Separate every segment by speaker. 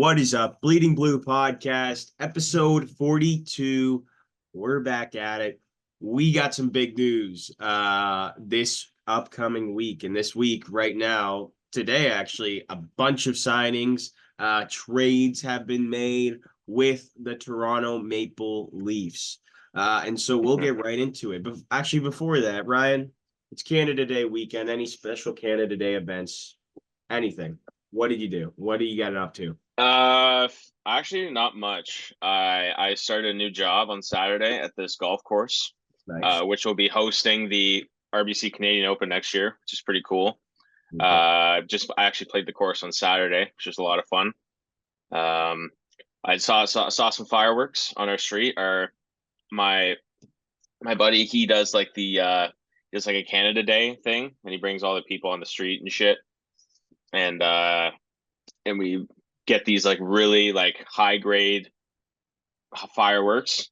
Speaker 1: What is up? Bleeding Blue Podcast, episode 42. We're back at it. We got some big news this upcoming week. And this week, right now, today, actually, a bunch of signings, trades have been made with the Toronto Maple Leafs. And so we'll get right into it. But actually, before that, Ryan, it's Canada Day weekend. Any special Canada Day events? Anything? What did you do? What do you got up to?
Speaker 2: Actually, not much. I started a new job on Saturday at this golf course,
Speaker 1: Nice.
Speaker 2: which will be hosting the RBC Canadian Open next year, which is pretty cool. I actually played the course on Saturday, which was a lot of fun. I saw some fireworks on our street. My buddy, he does like a Canada Day thing, and he brings all the people on the street and shit, and we get these like really like high grade fireworks,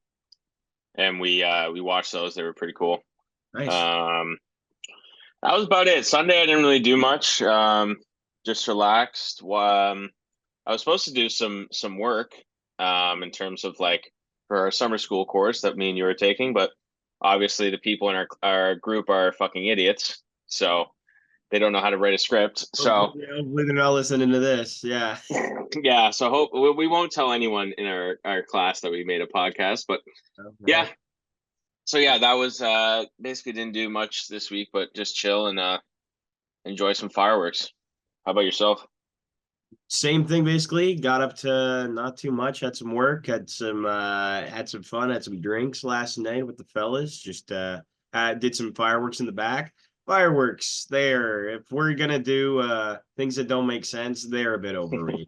Speaker 2: and we watched those. They were pretty cool.
Speaker 1: Nice.
Speaker 2: That was about it. Sunday I didn't really do much. Just relaxed. I was supposed to do some work in terms of like for our summer school course that me and you were taking, but obviously the people in our group are fucking idiots, so they don't know how to write a script. So
Speaker 1: hopefully they're not listening to this. Yeah.
Speaker 2: yeah, so hope we won't tell anyone in our class that we made a podcast, but yeah. So yeah, that was basically didn't do much this week, but just chill and enjoy some fireworks. How about yourself?
Speaker 1: Same thing basically. Got up to not too much, had some work, had some fun, had some drinks last night with the fellas. Just did some fireworks in the back. Fireworks there. If we're gonna do things that don't make sense, they're a bit overrated.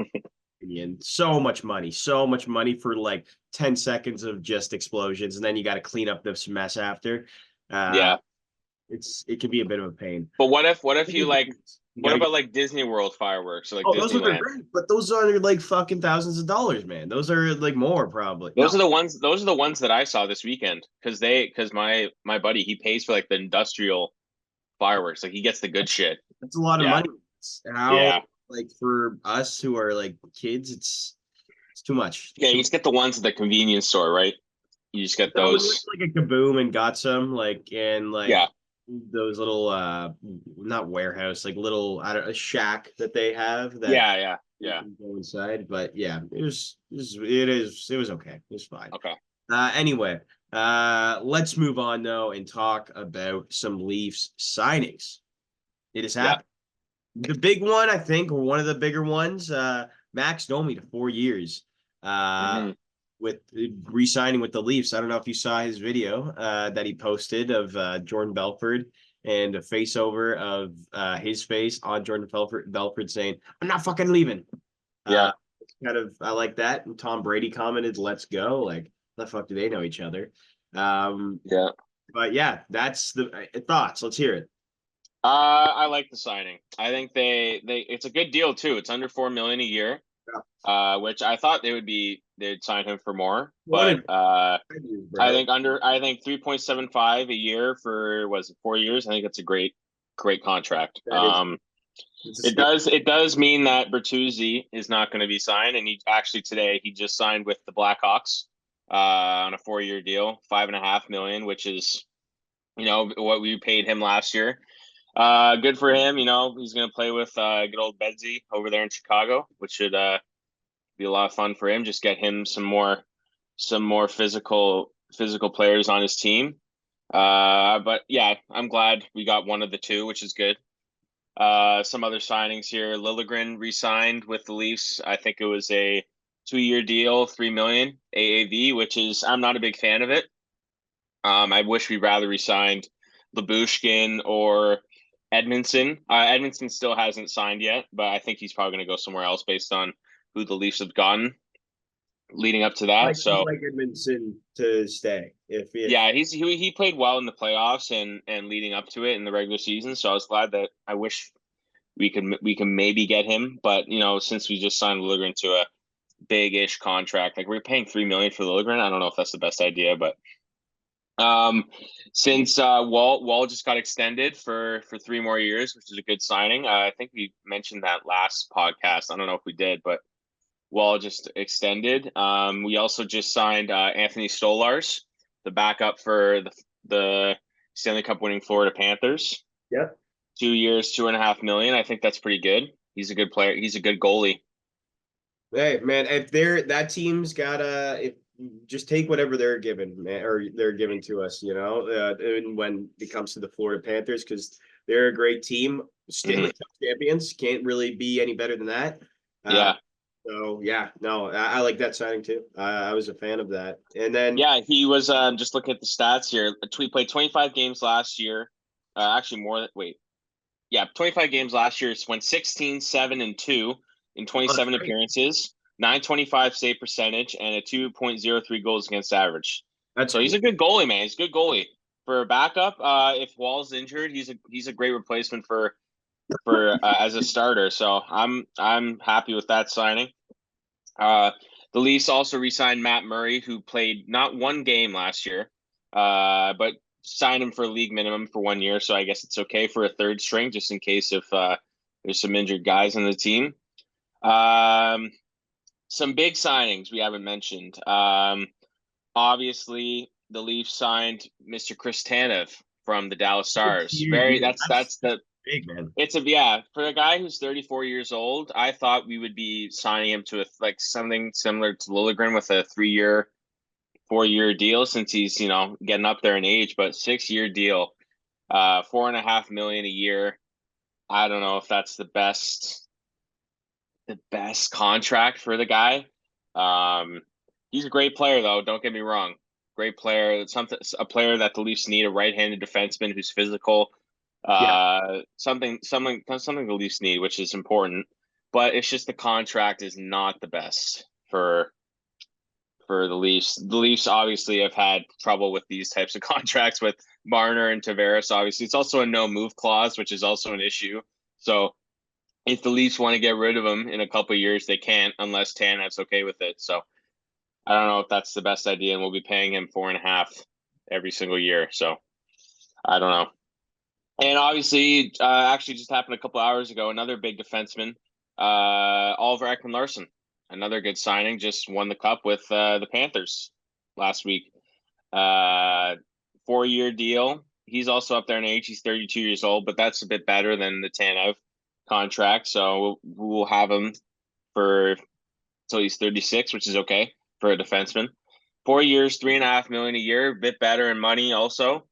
Speaker 1: And so much money for like 10 seconds of just explosions, and then you got to clean up this mess after.
Speaker 2: Yeah,
Speaker 1: it can be a bit of a pain.
Speaker 2: but what if you like?
Speaker 1: You
Speaker 2: What
Speaker 1: gotta
Speaker 2: about like Disney World fireworks or like
Speaker 1: those are
Speaker 2: Disneyland?
Speaker 1: great, but those are like fucking thousands of dollars, man. Those are like more probably.
Speaker 2: Those
Speaker 1: No,
Speaker 2: are the ones. Those are the ones that I saw this weekend because my buddy, he pays for like the industrial fireworks. Like he gets the good shit.
Speaker 1: that's a lot of
Speaker 2: Yeah,
Speaker 1: money. How
Speaker 2: yeah,
Speaker 1: like for us who are like kids, it's too much.
Speaker 2: yeah. You just get the ones at the convenience store, right? You just get
Speaker 1: No, we went
Speaker 2: those.
Speaker 1: to like a Kaboom and got some like and like
Speaker 2: Yeah,
Speaker 1: those little not warehouse, like little I don't a shack that they have that
Speaker 2: yeah, yeah,
Speaker 1: you
Speaker 2: yeah.
Speaker 1: can go inside. But yeah, it was okay. It was fine.
Speaker 2: Okay.
Speaker 1: Anyway, let's move on though and talk about some Leafs signings. It has
Speaker 2: Yeah.
Speaker 1: happened. The big one, I think, or one of the bigger ones, Max Domi to 4 years.
Speaker 2: Hmm.
Speaker 1: With re-signing with the Leafs. I don't know if you saw his video that he posted of Jordan Belford and a face over of his face on Jordan Belford saying, "I'm not fucking leaving."
Speaker 2: Yeah.
Speaker 1: Kind of, I like that. And Tom Brady commented, "Let's go." Like, the fuck do they know each other?
Speaker 2: Yeah.
Speaker 1: But yeah, that's the thoughts. Let's hear it.
Speaker 2: I like the signing. I think they it's a good deal too. It's under 4 million a year.
Speaker 1: Yeah.
Speaker 2: Which I thought they'd sign him for more, but
Speaker 1: Wanted,
Speaker 2: I think 3.75 a year for was it 4 years? I think it's a great contract.
Speaker 1: that is it's a steal.
Speaker 2: It does mean that Bertuzzi is not going to be signed, and he actually today he just signed with the Blackhawks on a 4 year deal, 5.5 million, which is what we paid him last year. Good for him. He's going to play with good old Bedsy over there in Chicago, which should be a lot of fun for him. Just get him some more physical players on his team. But yeah, I'm glad we got one of the two, which is good. Some other signings here. Liljegren re-signed with the Leafs. I think it was a 2 year deal, 3 million AAV, which is I'm not a big fan of it. I wish we rather re-signed Lyubushkin or Edmondson. Edmondson still hasn't signed yet, but I think he's probably going to go somewhere else based on who the Leafs have gotten leading up to that. So
Speaker 1: Like Edmondson to stay. If
Speaker 2: yeah, he played well in the playoffs and leading up to it in the regular season. So I was glad that I wish we can maybe get him, but since we just signed Liljegren to a big-ish contract, like we're paying 3 million for Liljegren, I don't know if that's the best idea, but since Wall just got extended for 3 more years, which is a good signing. I think we mentioned that last podcast. I don't know if we did, but Wall just extended. We also just signed Anthony Stolars, the backup for the Stanley Cup winning Florida Panthers.
Speaker 1: Yep.
Speaker 2: 2 years, 2.5 million. I think that's pretty good. He's a good player. He's a good goalie.
Speaker 1: Hey man, if that team's gotta if just take whatever they're given, man, or they're giving to us, and when it comes to the Florida Panthers, because they're a great team, Stanley Cup champions, can't really be any better than that.
Speaker 2: Yeah.
Speaker 1: So yeah, no, I like that signing too. I was a fan of that, and then
Speaker 2: Yeah, he was just looking at the stats here. He played 25 games last year. Actually, more than wait. Yeah, 25 games last year. Went 16, 7, and 2 in 27 appearances, 925 save percentage, and a 2.03 goals against average.
Speaker 1: that's
Speaker 2: So he's
Speaker 1: cool.
Speaker 2: a good goalie, man. He's a good goalie. For a backup, if Wall's injured, he's a great replacement for as a starter. So I'm happy with that signing. The Leafs also re-signed Matt Murray, who played not one game last year, but signed him for league minimum for 1 year. So I guess it's okay for a third string, just in case if there's some injured guys on the team. Some big signings we haven't mentioned. Obviously, the Leafs signed Mr. Chris Tanev from the Dallas Stars. That's the
Speaker 1: big man.
Speaker 2: it's for a guy who's 34 years old. I thought we would be signing him to something similar to Liljegren with a 3-year, 4-year deal since he's getting up there in age. But 6-year deal, $4.5 million a year. I don't know if that's the best contract for the guy. He's a great player though. Don't get me wrong. Great player. A player that the Leafs need, a right-handed defenseman who's physical. Something the Leafs need, which is important. But it's just the contract is not the best for the Leafs. The Leafs obviously have had trouble with these types of contracts with Marner and Tavares. Obviously, it's also a no-move clause, which is also an issue. So if the Leafs want to get rid of him in a couple of years, they can't unless Tanev's okay with it. So I don't know if that's the best idea, and we'll be paying him 4.5 every single year. So I don't know. And obviously, actually just happened a couple hours ago, another big defenseman, Oliver Ekman-Larsson, another good signing, just won the cup with the Panthers last week. 4-year deal. He's also up there in age. He's 32 years old, but that's a bit better than the Tanev contract. So we'll have him for until he's 36, which is okay for a defenseman. 4 years, $3.5 million a year, a bit better in money also.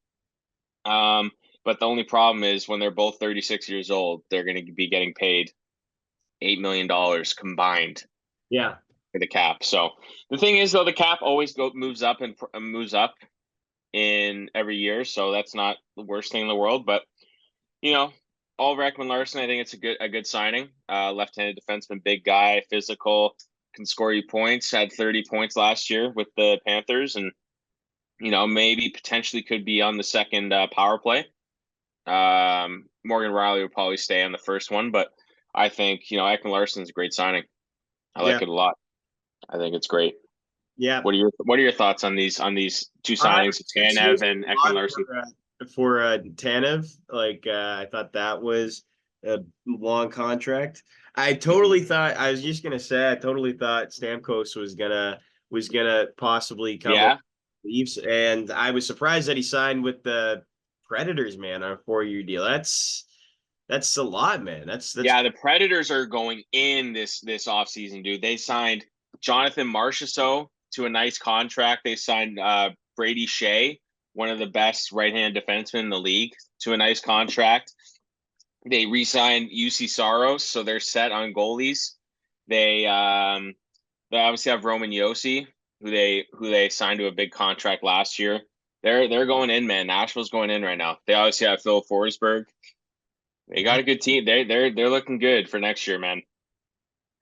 Speaker 2: But the only problem is when they're both 36 years old, they're going to be getting paid $8 million combined.
Speaker 1: Yeah.
Speaker 2: For the cap. So the thing is, though, the cap always moves up in every year. So that's not the worst thing in the world. But Oliver Ekman-Larsson, I think it's a good signing. Left-handed defenseman, big guy, physical, can score you points. Had 30 points last year with the Panthers, and maybe potentially could be on the second power play. Morgan Riley will probably stay on the first one, but I think Ekman-Larsson is a great signing. I like it a lot. I think it's great.
Speaker 1: Yeah.
Speaker 2: What are your thoughts on these two signings, Tanev and Ekman-Larsson?
Speaker 1: For Tanev, I thought that was a long contract. I totally thought Stamkos was gonna possibly come up Leafs, and I was surprised that he signed with the Predators, man, on a 4-year deal. That's a lot, man. That's
Speaker 2: the Predators are going in this offseason, dude. They signed Jonathan Marchessault to a nice contract. They signed Brady Shea, one of the best right-hand defensemen in the league, to a nice contract. They re-signed UC Saros, so they're set on goalies. They obviously have Roman Josi, who they signed to a big contract last year. They're going in, man. Nashville's going in right now. They obviously have Phil Forsberg. They got a good team. They're looking good for next year, man.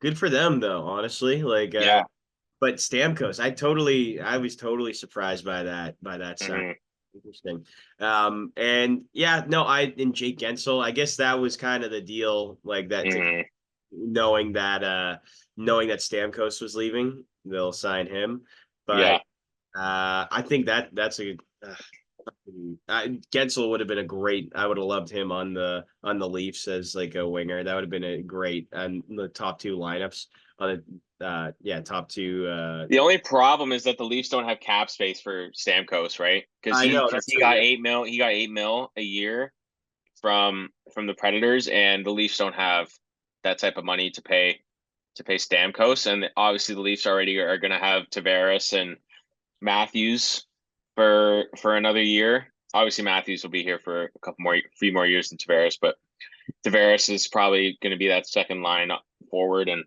Speaker 1: Good for them, though. Honestly, But Stamkos, I was totally surprised by that sign.
Speaker 2: Mm-hmm.
Speaker 1: Interesting. And Jake Gensel, I guess that was kind of the deal, knowing that Stamkos was leaving, they'll sign him. But I think that's a Gensel would have been a great. I would have loved him on the Leafs as like a winger. That would have been a great and the top two lineups on the top two.
Speaker 2: The only problem is that the Leafs don't have cap space for Stamkos, right? Because
Speaker 1: I know
Speaker 2: because
Speaker 1: that's
Speaker 2: he got 8 mil. He got 8 mil a year from the Predators, and the Leafs don't have that type of money to pay Stamkos. And obviously, the Leafs already are going to have Tavares and Matthews for another year. Obviously, Matthews will be here for a few more years than Tavares, but Tavares is probably going to be that second line forward. And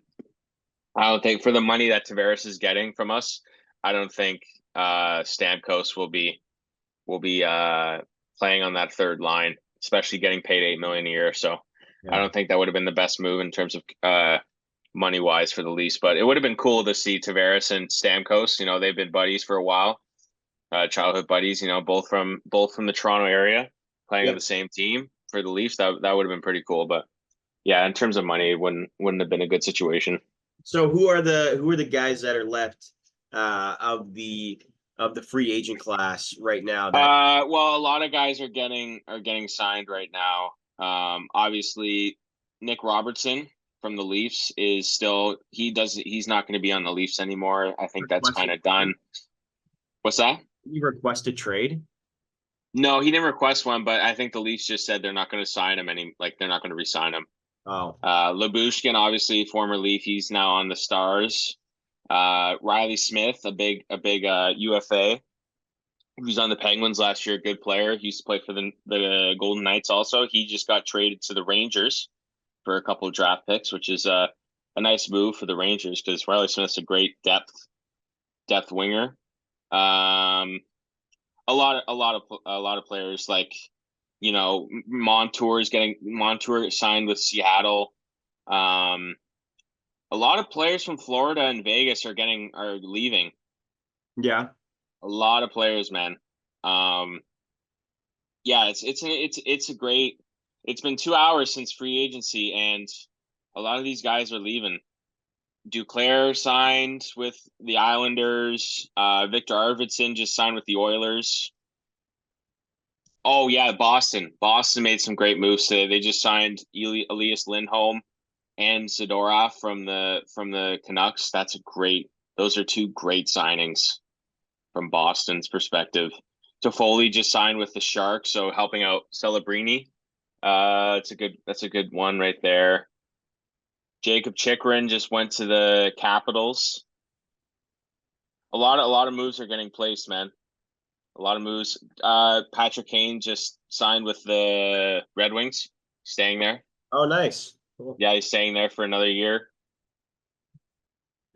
Speaker 2: I don't think for the money that Tavares is getting from us, I don't think Stamkos will be playing on that third line, especially getting paid $8 million a year. So I don't think that would have been the best move in terms of money wise for the Leafs. But it would have been cool to see Tavares and Stamkos. You know, they've been buddies for a while, childhood buddies. You know, both from the Toronto area, playing on the same team for the Leafs. That would have been pretty cool. But yeah, in terms of money, it wouldn't have been a good situation.
Speaker 1: So who are the guys that are left of the free agent class right now?
Speaker 2: Well, a lot of guys are getting signed right now. Obviously, Nick Robertson from the Leafs is still he's not going to be on the Leafs anymore. I think that's kind of done. What's that?
Speaker 1: You requested trade?
Speaker 2: No, he didn't request one, but I think the Leafs just said they're not going to sign him they're not going to re-sign him.
Speaker 1: Oh.
Speaker 2: Lyubushkin, obviously former Leaf, he's now on the Stars. Riley Smith, a big UFA, who was on the Penguins last year, good player. He used to play for the Golden Knights also. He just got traded to the Rangers for a couple of draft picks, which is a nice move for the Rangers because Riley Smith's a great depth winger. A lot of players like, you know, Montour signed with Seattle. A lot of players from Florida and Vegas are leaving.
Speaker 1: Yeah.
Speaker 2: A lot of players, man. Yeah, it's a great. It's been 2 hours since free agency, and a lot of these guys are leaving. Duclair signed with the Islanders. Victor Arvidsson just signed with the Oilers. Oh yeah, Boston. Boston made some great moves today. They just signed Elias Lindholm and Zadorov from the Canucks. Those are two great signings from Boston's perspective. Toffoli just signed with the Sharks, so helping out Celebrini. That's a good one right there. Jacob Chikrin just went to the Capitals. A lot of moves are getting placed, man. A lot of moves. Patrick Kane just signed with the Red Wings, staying there.
Speaker 1: Oh, nice. Cool.
Speaker 2: Yeah, he's staying there for another year.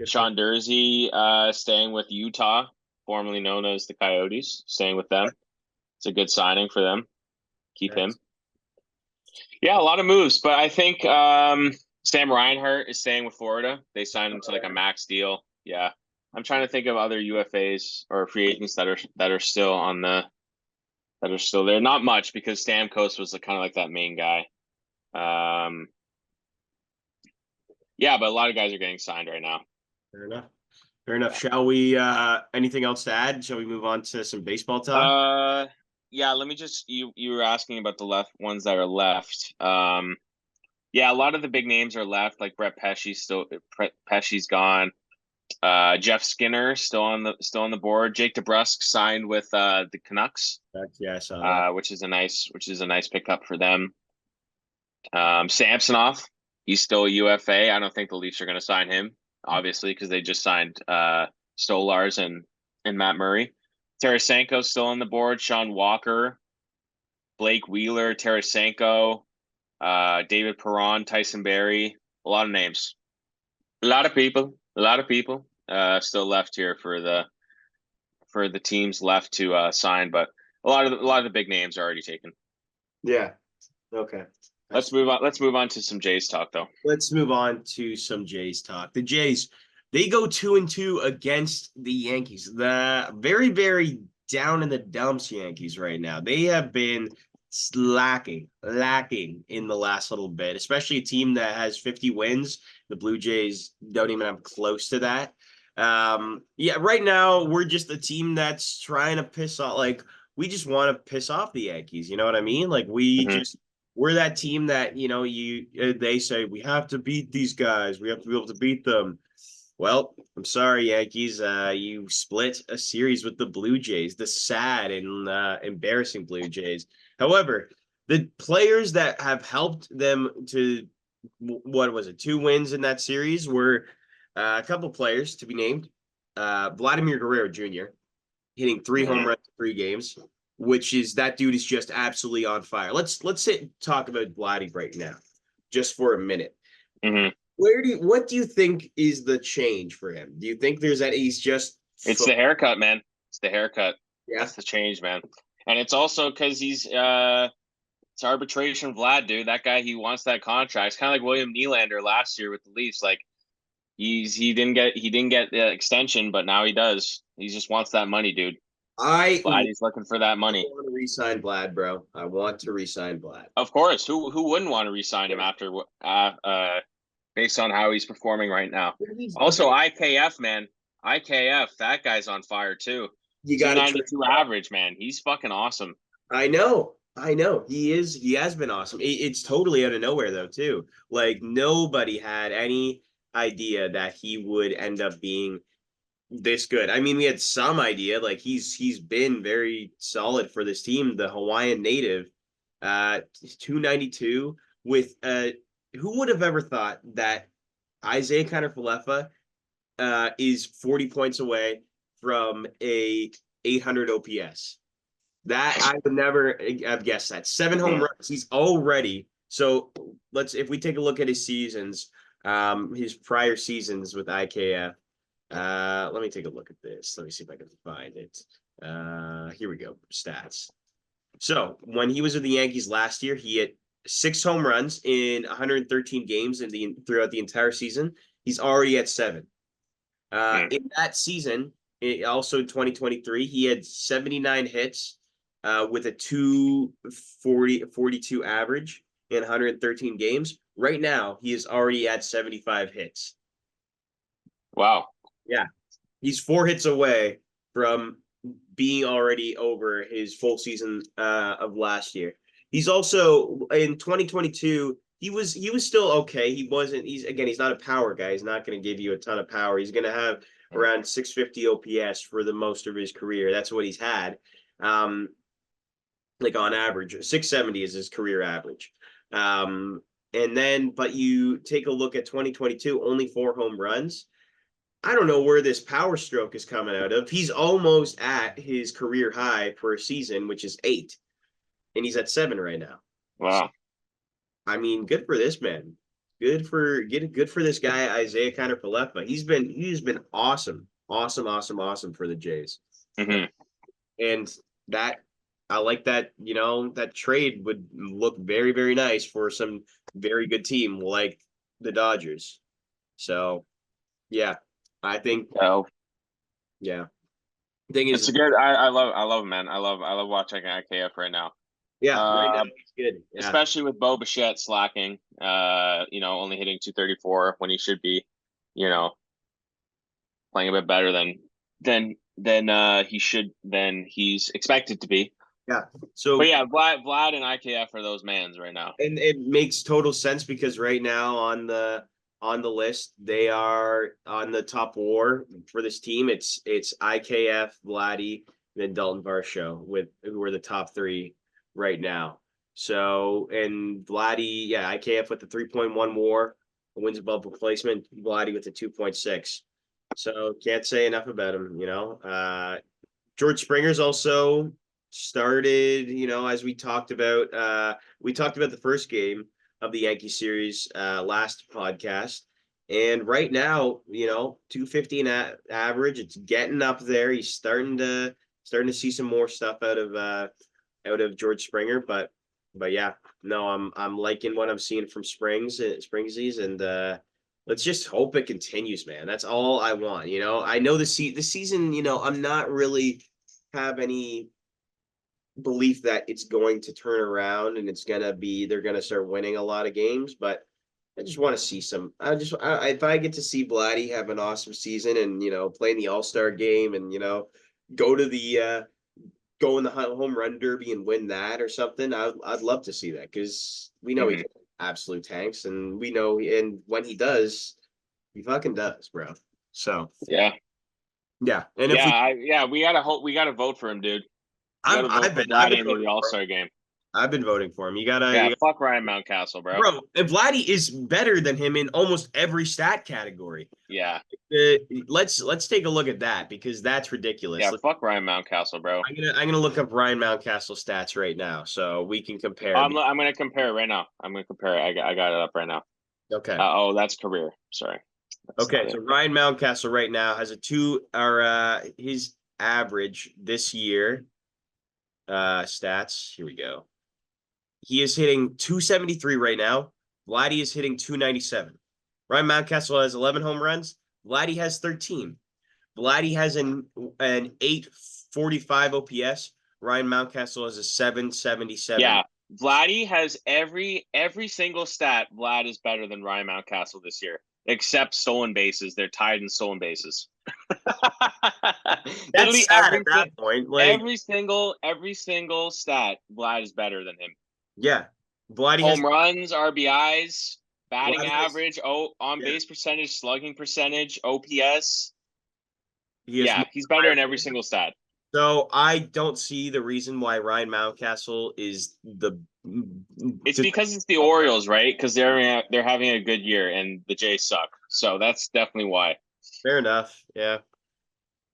Speaker 2: Sean Durzi staying with Utah, formerly known as the Coyotes, staying with them. It's a good signing for them. Keep him. Yeah, a lot of moves, but I think Sam Reinhart is staying with Florida. They signed him to like a max deal. Yeah. I'm trying to think of other UFAs or free agents that are still there. Not much because Stamkos was kind of like that main guy. Yeah, but a lot of guys are getting signed right now.
Speaker 1: Fair enough. Shall we anything else to add? Shall we move on to some baseball talk?
Speaker 2: Yeah, let me just you were asking about the ones that are left. Yeah, a lot of the big names are left, like Brett Pesci's gone. Jeff Skinner still on the board. Jake DeBrusk signed with the Canucks.
Speaker 1: Yeah, I saw that.
Speaker 2: Which is a nice pickup for them. Samsonov, he's still a UFA. I don't think the Leafs are going to sign him, obviously, because they just signed Stolars and Matt Murray. Tarasenko's still on the board. Sean Walker, Blake Wheeler, Tarasenko, David Perron, Tyson Barrie. A lot of names. A lot of people still left here for the teams left to sign, but a lot of the big names are already taken.
Speaker 1: Yeah. Okay.
Speaker 2: Let's move on to some Jays talk, though.
Speaker 1: Let's move on to some Jays talk. The Jays, they go 2-2 against the Yankees. The very, very down in the dumps Yankees right now. They have been lacking in the last little bit, especially a team that has 50 wins. The Blue Jays don't even have close to that. Yeah, right now we're just a team that's trying to piss off. Like, we just want to piss off the Yankees. You know what I mean? Like we're that team that, they say we have to beat these guys. We have to be able to beat them. Well, I'm sorry, Yankees. You split a series with the Blue Jays, the sad and embarrassing Blue Jays. However, the players that have helped them to, what was it, 2 wins in that series were a couple players to be named. Vladimir Guerrero Jr. hitting 3 home runs in 3 games, which is that dude is just absolutely on fire. Let's talk about Vladdy right now, just for a minute.
Speaker 2: Mm-hmm.
Speaker 1: What do you think is the change for him? Do you think there's that he's just
Speaker 2: It's the haircut, man. It's the haircut.
Speaker 1: Yeah.
Speaker 2: That's the change, man. And it's also because he's it's arbitration Vlad, dude. That guy, he wants that contract. It's kind of like William Nylander last year with the Leafs. Like he didn't get the extension, but now he does. He just wants that money, dude. Vladdy's looking for that money.
Speaker 1: I want to re-sign Vlad, bro. I want to re-sign Vlad.
Speaker 2: Of course. Who wouldn't want to re-sign him after based on how he's performing right now? Also, IKF, man. IKF, that guy's on fire too.
Speaker 1: You got
Speaker 2: 292 average, man. He's fucking awesome.
Speaker 1: I know. He is. He has been awesome. It's totally out of nowhere though, too. Like nobody had any idea that he would end up being this good. I mean, we had some idea. Like he's been very solid for this team. The Hawaiian native, 292 with who would have ever thought that Isaiah Kiner-Falefa is 40 points away from a 800 OPS. That I would never have guessed that. 7 home runs. He's already. So if we take a look at his seasons, his prior seasons with IKF. Let me take a look at this. Let me see if I can find it. Here we go. Stats. So when he was with the Yankees last year, he hit 6 home runs in 113 games throughout the entire season. He's already at 7. In that season, also in 2023, he had 79 hits with a 242 average in 113 games. Right now, he is already at 75 hits.
Speaker 2: Wow.
Speaker 1: Yeah. He's 4 hits away from being already over his full season of last year. He's also in 2022, he was still okay. He's not a power guy. He's not going to give you a ton of power. He's going to have around 650 OPS for the most of his career. That's what he's had. Like on average, 670 is his career average. But you take a look at 2022, only 4 home runs. I don't know where this power stroke is coming out of. He's almost at his career high for a season, which is 8. And he's at 7 right now.
Speaker 2: Wow.
Speaker 1: So, I mean, good for this man. Good for this guy, Isaiah Kiner-Falefa. He's been awesome for the Jays.
Speaker 2: Mm-hmm.
Speaker 1: And that I like that, that trade would look very, very nice for some very good team like the Dodgers. So, yeah, I think. Yeah. Thing is,
Speaker 2: it's a good. I love him, man. I love watching IKF right now.
Speaker 1: Yeah, right now he's good. Yeah.
Speaker 2: Especially with Bo Bichette slacking. Only hitting 234 when he should be, playing a bit better than he's expected to be.
Speaker 1: Yeah. So,
Speaker 2: but yeah, Vlad and IKF are those mans right now,
Speaker 1: and it makes total sense because right now on the list they are on the top war for this team. It's IKF, Vladdy, then Dalton Varsho who are the top 3 right now. So and Vladdy, IKF with the 3.1 WAR, wins above replacement. Vladdy with the 2.6. So can't say enough about him. George Springer's also started, as we talked about the first game of the Yankee series last podcast. And right now, 250 in average, it's getting up there. He's starting to see some more stuff out of George Springer, but yeah, no, I'm liking what I'm seeing from Springsies, and let's just hope it continues, man. That's all I want. I know the season, I'm not really have any belief that it's going to turn around and they're gonna start winning a lot of games, but I just want to see some. If I get to see Vladdy have an awesome season and play in the All-Star game and go to the go in the home run derby and win that or something. I'd love to see that because we know he's absolute tanks, and we know, and when he does, he fucking does, bro. So
Speaker 2: Yeah.
Speaker 1: yeah, and if we,
Speaker 2: We gotta hope. We gotta vote for him, dude. We gotta vote
Speaker 1: I've
Speaker 2: for
Speaker 1: been
Speaker 2: Vladdy in the
Speaker 1: voting
Speaker 2: All
Speaker 1: for him.
Speaker 2: Star game.
Speaker 1: I've been voting for him.
Speaker 2: Yeah, fuck Ryan Mountcastle, bro.
Speaker 1: Bro, and Vladdy is better than him in almost every stat category.
Speaker 2: Yeah.
Speaker 1: Let's take a look at that because that's ridiculous.
Speaker 2: Yeah, fuck Ryan Mountcastle, bro.
Speaker 1: I'm gonna look up Ryan Mountcastle stats right now so we can compare.
Speaker 2: I'm gonna compare it right now. I'm gonna compare it. I got it up right now.
Speaker 1: Okay.
Speaker 2: That's career. Sorry. That's
Speaker 1: Okay, so Ryan Mountcastle right now has a two, or his average this year stats. Here we go. He is hitting 273 right now. Vladdy is hitting 297. Ryan Mountcastle has 11 home runs. Vladdy has 13. Vladdy has an 845 OPS. Ryan Mountcastle has a 777.
Speaker 2: Yeah, Vladdy has every single stat. Vlad is better than Ryan Mountcastle this year, except stolen bases. They're tied in stolen bases.
Speaker 1: That's sad at that point. Like
Speaker 2: every single stat, Vlad is better than him.
Speaker 1: Yeah, Vladdy
Speaker 2: home runs, RBIs, batting
Speaker 1: Vladdy
Speaker 2: average, on base percentage, slugging percentage, OPS. He's better in every single stat.
Speaker 1: So I don't see the reason why Ryan Mountcastle is the.
Speaker 2: It's because it's the Orioles, right? Because they're having a good year and the Jays suck. So that's definitely why.
Speaker 1: Fair enough. Yeah,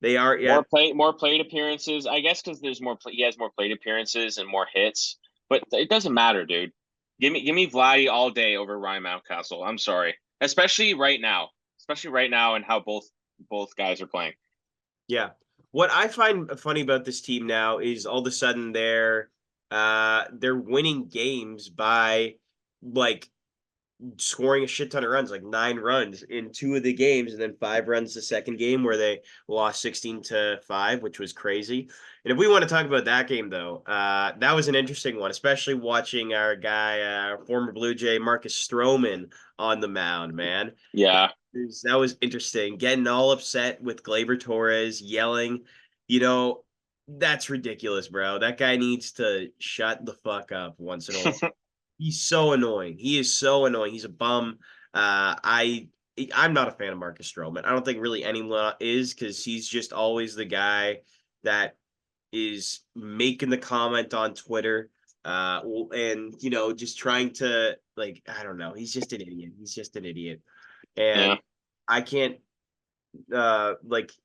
Speaker 1: they are. Yeah,
Speaker 2: more plate appearances. I guess because there's more. He has more plate appearances and more hits. But it doesn't matter, dude. Give me Vladdy all day over Ryan Mountcastle. I'm sorry, especially right now, and how both guys are playing.
Speaker 1: Yeah. What I find funny about this team now is all of a sudden they're winning games by like scoring a shit ton of runs, like 9 runs in 2 of the games, and then 5 runs the second game where they lost 16-5, which was crazy. And if we want to talk about that game, though, that was an interesting one, especially watching our guy, former Blue Jay Marcus Stroman on the mound, man.
Speaker 2: Yeah.
Speaker 1: That was interesting. Getting all upset with Gleyber Torres, yelling, that's ridiculous, bro. That guy needs to shut the fuck up once in a while. He's so annoying. He is so annoying. He's a bum. I'm not a fan of Marcus Stroman. I don't think really anyone is because he's just always the guy that is making the comment on Twitter, and just trying to I don't know. He's just an idiot. He's just an idiot, and I can't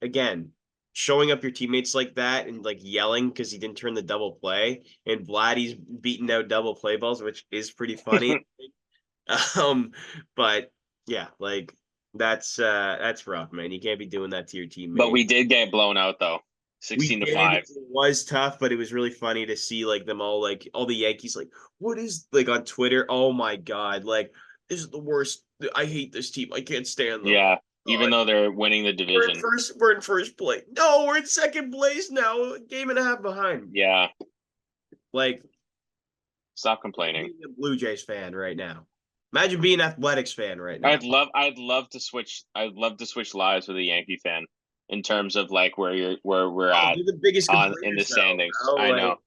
Speaker 1: again. Showing up your teammates like that and yelling because he didn't turn the double play, and Vladdy's beating out double play balls, which is pretty funny. But yeah, that's rough, man. You can't be doing that to your teammates.
Speaker 2: But we did get blown out though, 16-5.
Speaker 1: It was tough, but it was really funny to see them all all the Yankees what is on Twitter? Oh my god, this is the worst. I hate this team. I can't stand them.
Speaker 2: Yeah. Even though they're winning the division.
Speaker 1: We're in first place. No, we're in second place now. A game and a half behind.
Speaker 2: Yeah. Stop complaining.
Speaker 1: Being a Blue Jays fan right now. Imagine being an Athletics fan right now.
Speaker 2: I'd love to switch lives with a Yankee fan in terms of where we're at.
Speaker 1: The biggest
Speaker 2: in the standings. I know.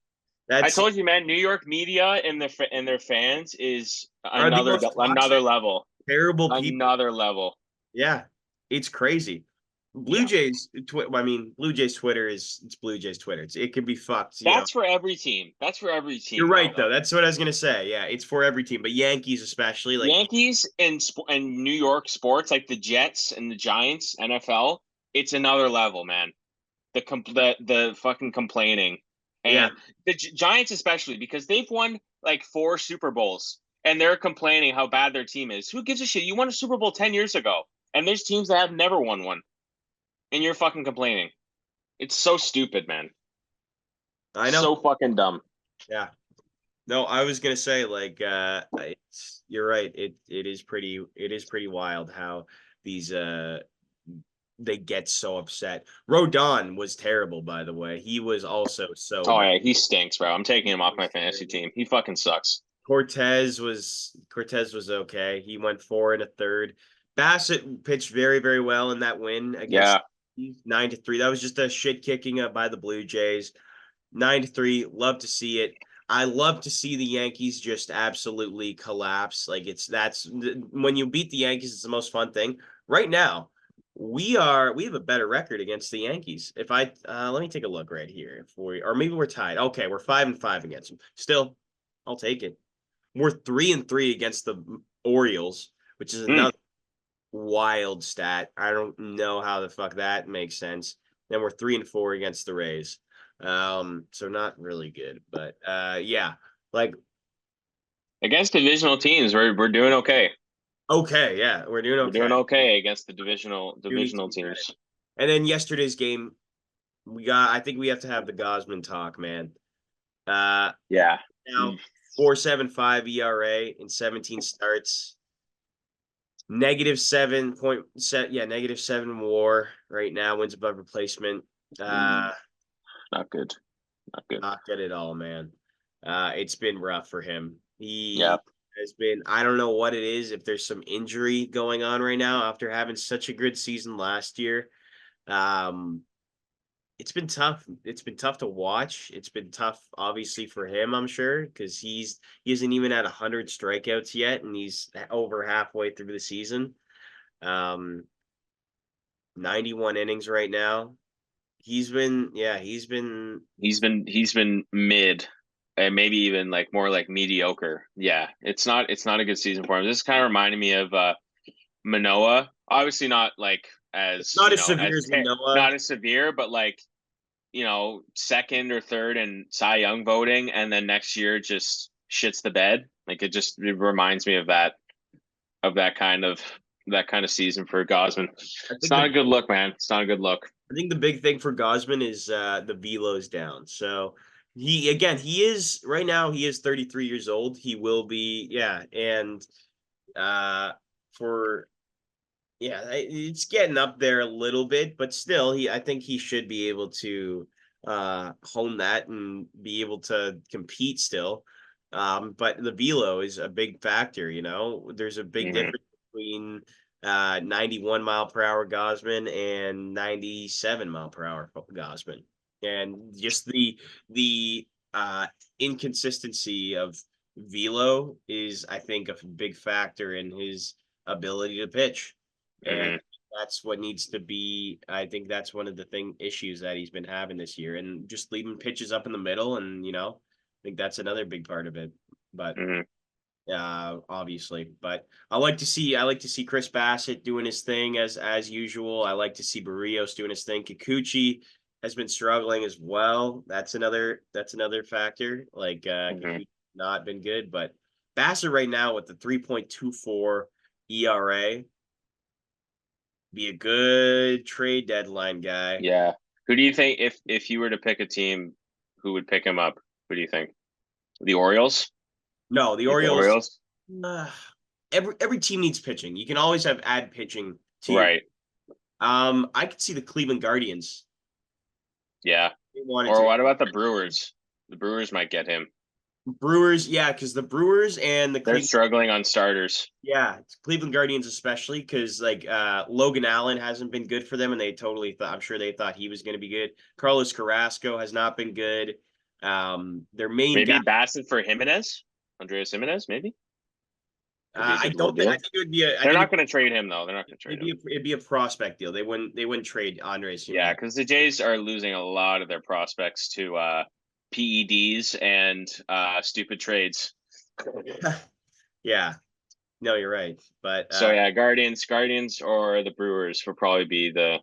Speaker 2: I told you, man. New York media and their fans is another level.
Speaker 1: Terrible people.
Speaker 2: Another level.
Speaker 1: Yeah. It's crazy. Blue Jays Twitter it's Blue Jays Twitter. It can be fucked.
Speaker 2: That's for every team.
Speaker 1: You're right, though. That's what I was gonna say. Yeah, it's for every team, but Yankees especially.
Speaker 2: Yankees and New York sports, like the Jets and the Giants, NFL. It's another level, man. The fucking complaining, and the Giants especially because they've won 4 Super Bowls, and they're complaining how bad their team is. Who gives a shit? You won a Super Bowl 10 years ago. And there's teams that have never won one. And you're fucking complaining. It's so stupid, man.
Speaker 1: I know.
Speaker 2: So fucking dumb.
Speaker 1: Yeah. No, I was gonna say, you're right. It is pretty wild how these they get so upset. Rodon was terrible, by the way. He was also so
Speaker 2: he stinks, bro. I'm taking him off my fantasy team. He fucking sucks.
Speaker 1: Cortez was okay. He went 4 1/3. Bassett pitched very, very well in that win against 9-3. That was just a shit kicking up by the Blue Jays. 9-3. Love to see it. I love to see the Yankees just absolutely collapse. Like that's when you beat the Yankees, it's the most fun thing. Right now, we have a better record against the Yankees. If I let me take a look right here for you, or maybe we're tied. Okay, we're 5-5 against them. Still, I'll take it. We're 3-3 against the Orioles, which is
Speaker 2: Hmm.
Speaker 1: another wild stat. I don't know how the fuck that makes sense. Then we're 3-4 against the Rays. So not really good, but yeah, like
Speaker 2: Against divisional teams, we're doing okay.
Speaker 1: okay, yeah, we're doing
Speaker 2: We're doing
Speaker 1: okay.
Speaker 2: okay against the
Speaker 1: Do need to
Speaker 2: divisional
Speaker 1: give credit.
Speaker 2: teams.
Speaker 1: And then yesterday's game, I think we have to have the Gosman talk, man. Uh,
Speaker 2: Yeah.
Speaker 1: now 4.75 ERA in 17 starts. -7 point set, yeah, -7 WAR right now. Wins above replacement. Uh,
Speaker 2: Not good. Not good.
Speaker 1: Not good at all, man. It's been rough for him.
Speaker 2: Yeah.
Speaker 1: He has been, I don't know what it is, if there's some injury going on right now after having such a good season last year. Um, it's been tough. It's been tough to watch. It's been tough, obviously, for him, I'm sure, because he hasn't even had 100 strikeouts yet, and he's over halfway through the season. Um, 91 innings right now.
Speaker 2: He's been mid, and maybe even like more like mediocre. Yeah, it's not a good season for him. This kind of reminded me of Manoa. Obviously not like as
Speaker 1: not as severe as
Speaker 2: not
Speaker 1: Manoa.
Speaker 2: as severe, but like second or third in Cy Young voting, and then next year just shits the bed. Like it reminds me of that kind of season for Gosman.
Speaker 1: I
Speaker 2: It's
Speaker 1: think
Speaker 2: not a
Speaker 1: the
Speaker 2: good look, man. It's not a good look.
Speaker 1: I think the big thing for Gosman is the velo's down. So he is right now he is 33 years old. He will be, yeah, and uh for it's getting up there a little bit, but still I think he should be able to hone that and be able to compete still. But the velo is a big factor, you know. There's a big
Speaker 2: Hmm.
Speaker 1: difference between 91 mile per hour Gosman and 97 mile per hour Gosman. And just the inconsistency of velo is, I think, a big factor in his ability to pitch. And
Speaker 2: Hmm.
Speaker 1: that's what needs to be. I think that's one of the issues that he's been having this year, and just leaving pitches up in the middle, and I think that's another big part of it. But
Speaker 2: Hmm.
Speaker 1: obviously, but I like to see Chris Bassett doing his thing as usual. I like to see Barrios doing his thing. Kikuchi has been struggling as well. That's another factor. Like
Speaker 2: Hmm.
Speaker 1: Kikuchi not been good, but Bassett right now with the 3.24 ERA be a good trade deadline guy.
Speaker 2: Yeah. Who do you think if you were to pick a team, who would pick him up? Who do you think? The Orioles?
Speaker 1: No, the
Speaker 2: Like the
Speaker 1: Orioles.
Speaker 2: Orioles?
Speaker 1: Uh, every team needs pitching. You can always add pitching to your.
Speaker 2: Right.
Speaker 1: I could see the Cleveland Guardians.
Speaker 2: Yeah.
Speaker 1: They wanted
Speaker 2: Or
Speaker 1: to.
Speaker 2: what about the Brewers? The Brewers might get him.
Speaker 1: Brewers, yeah, because the Brewers and the
Speaker 2: They're
Speaker 1: Cleveland,
Speaker 2: struggling on starters.
Speaker 1: yeah, Cleveland Guardians especially, because like Logan Allen hasn't been good for them, and they totally thought. I'm sure they thought he was going to be good. Carlos Carrasco has not been good. Their main guy.
Speaker 2: Maybe Bassett for Jimenez? Andreas Jimenez, maybe? Maybe a
Speaker 1: I
Speaker 2: good little
Speaker 1: don't think. I
Speaker 2: deal.
Speaker 1: think it would be a. I
Speaker 2: They're
Speaker 1: think
Speaker 2: not going to trade him, though. They're not going to trade him.
Speaker 1: it'd be a prospect deal. They wouldn't trade Andres
Speaker 2: Yeah,
Speaker 1: Gimenez.
Speaker 2: because the Jays are losing a lot of their prospects to PEDs and stupid trades.
Speaker 1: Yeah, no, you're right. But
Speaker 2: So yeah, Guardians or the Brewers will probably be the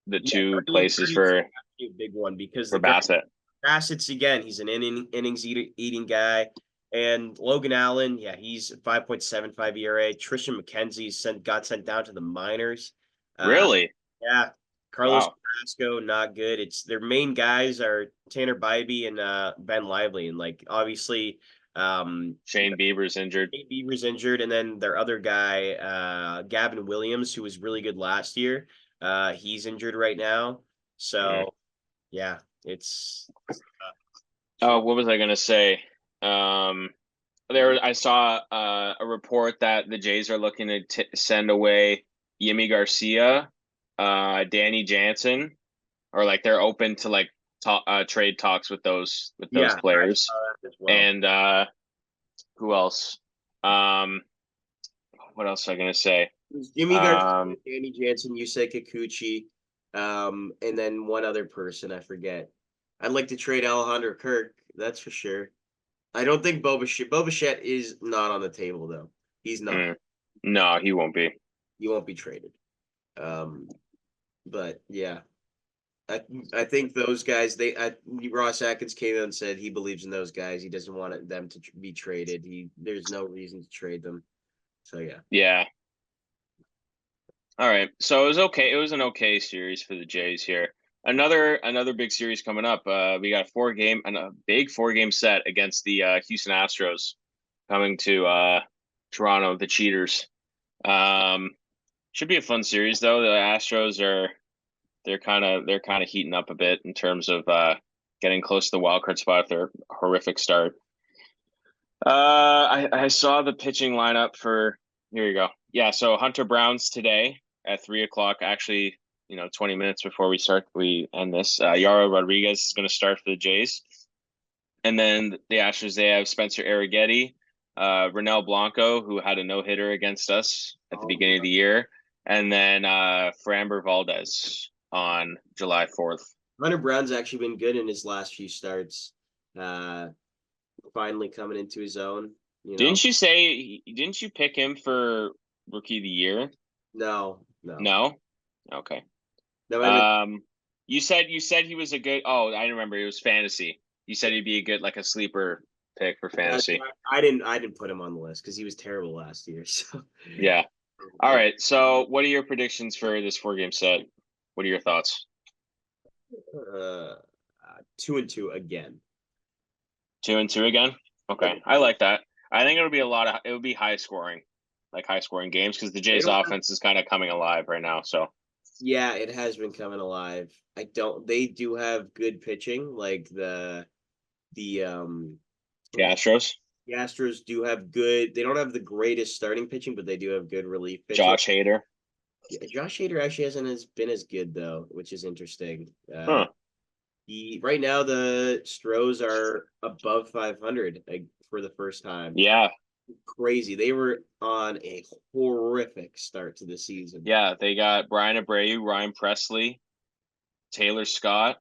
Speaker 1: yeah,
Speaker 2: two places
Speaker 1: Guardians
Speaker 2: for
Speaker 1: a big one because the
Speaker 2: Bassett.
Speaker 1: Bassett's again. He's an innings eating guy, and Logan Allen, yeah, he's 5.75 ERA. Trishan McKenzie got sent down to the minors. Uh,
Speaker 2: Really?
Speaker 1: yeah, Carlos
Speaker 2: Wow.
Speaker 1: Carrasco not good. It's their main guys are Tanner Bybee and Ben Lively, and like obviously.
Speaker 2: Shane Bieber's injured.
Speaker 1: Nate Beaver's injured, and then their other guy, Gavin Williams, who was really good last year, he's injured right now.
Speaker 2: Mhm.
Speaker 1: So yeah, it's
Speaker 2: Oh, what was I gonna say? Um, I saw a report that the Jays are looking to send away Yimi Garcia, Danny Jansen, or like they're open to like trade talks with those
Speaker 1: Yeah,
Speaker 2: players.
Speaker 1: as well.
Speaker 2: And who else? What else was I gonna say?
Speaker 1: Jimmy Garcia, Danny Jansen, Yusei Kikuchi, and then one other person I forget. I'd like to trade Alejandro Kirk, that's for sure. I don't think Bo Bichette is not on the table though. He's not.
Speaker 2: No, he won't be.
Speaker 1: He won't be traded. But yeah, I think those guys. Ross Atkins came out and said he believes in those guys. He doesn't want them to be traded. There's no reason to trade them. So yeah.
Speaker 2: Yeah. All right. So it was okay. It was an okay series for the Jays here. Another big series coming up. We got a big 4-game set against the Houston Astros coming to Toronto, the Cheaters. Should be a fun series though. The Astros they're kind of heating up a bit in terms of getting close to the wild card spot after a horrific start. I saw the pitching lineup for here you go. Yeah, so Hunter Brown's today at 3:00. Actually, 20 minutes before we end this. Yaro Rodriguez is going to start for the Jays, and then the Astros they have Spencer Arrighetti, Ronel Blanco, who had a no-hitter against us at the beginning of the year, and then Framber Valdez on July 4th.
Speaker 1: Hunter Brown's actually been good in his last few starts. Finally coming into his own.
Speaker 2: Didn't you pick him for Rookie of the Year?
Speaker 1: No.
Speaker 2: No? Okay.
Speaker 1: No,
Speaker 2: you said he was a good I remember it was fantasy. You said he'd be a good like a sleeper pick for fantasy.
Speaker 1: I didn't put him on the list because he was terrible last year. So
Speaker 2: yeah. All right. So what are your predictions for this 4-game set? What are your thoughts?
Speaker 1: 2-2 again.
Speaker 2: 2-2 again? Okay. I like that. I think it'll be high scoring games because the Jays offense is kind of coming alive right now. So
Speaker 1: yeah, it has been coming alive. They do have good pitching, like the
Speaker 2: Astros.
Speaker 1: The Astros do have good. They don't have the greatest starting pitching, but they do have good relief pitching.
Speaker 2: Josh Hader.
Speaker 1: Yeah, Josh Hader actually hasn't been as good though, which is interesting. Right now the Stros are above 500 for the first time.
Speaker 2: Yeah,
Speaker 1: crazy. They were on a horrific start to the season.
Speaker 2: Yeah, they got Brian Abreu, Ryan Presley, Taylor Scott,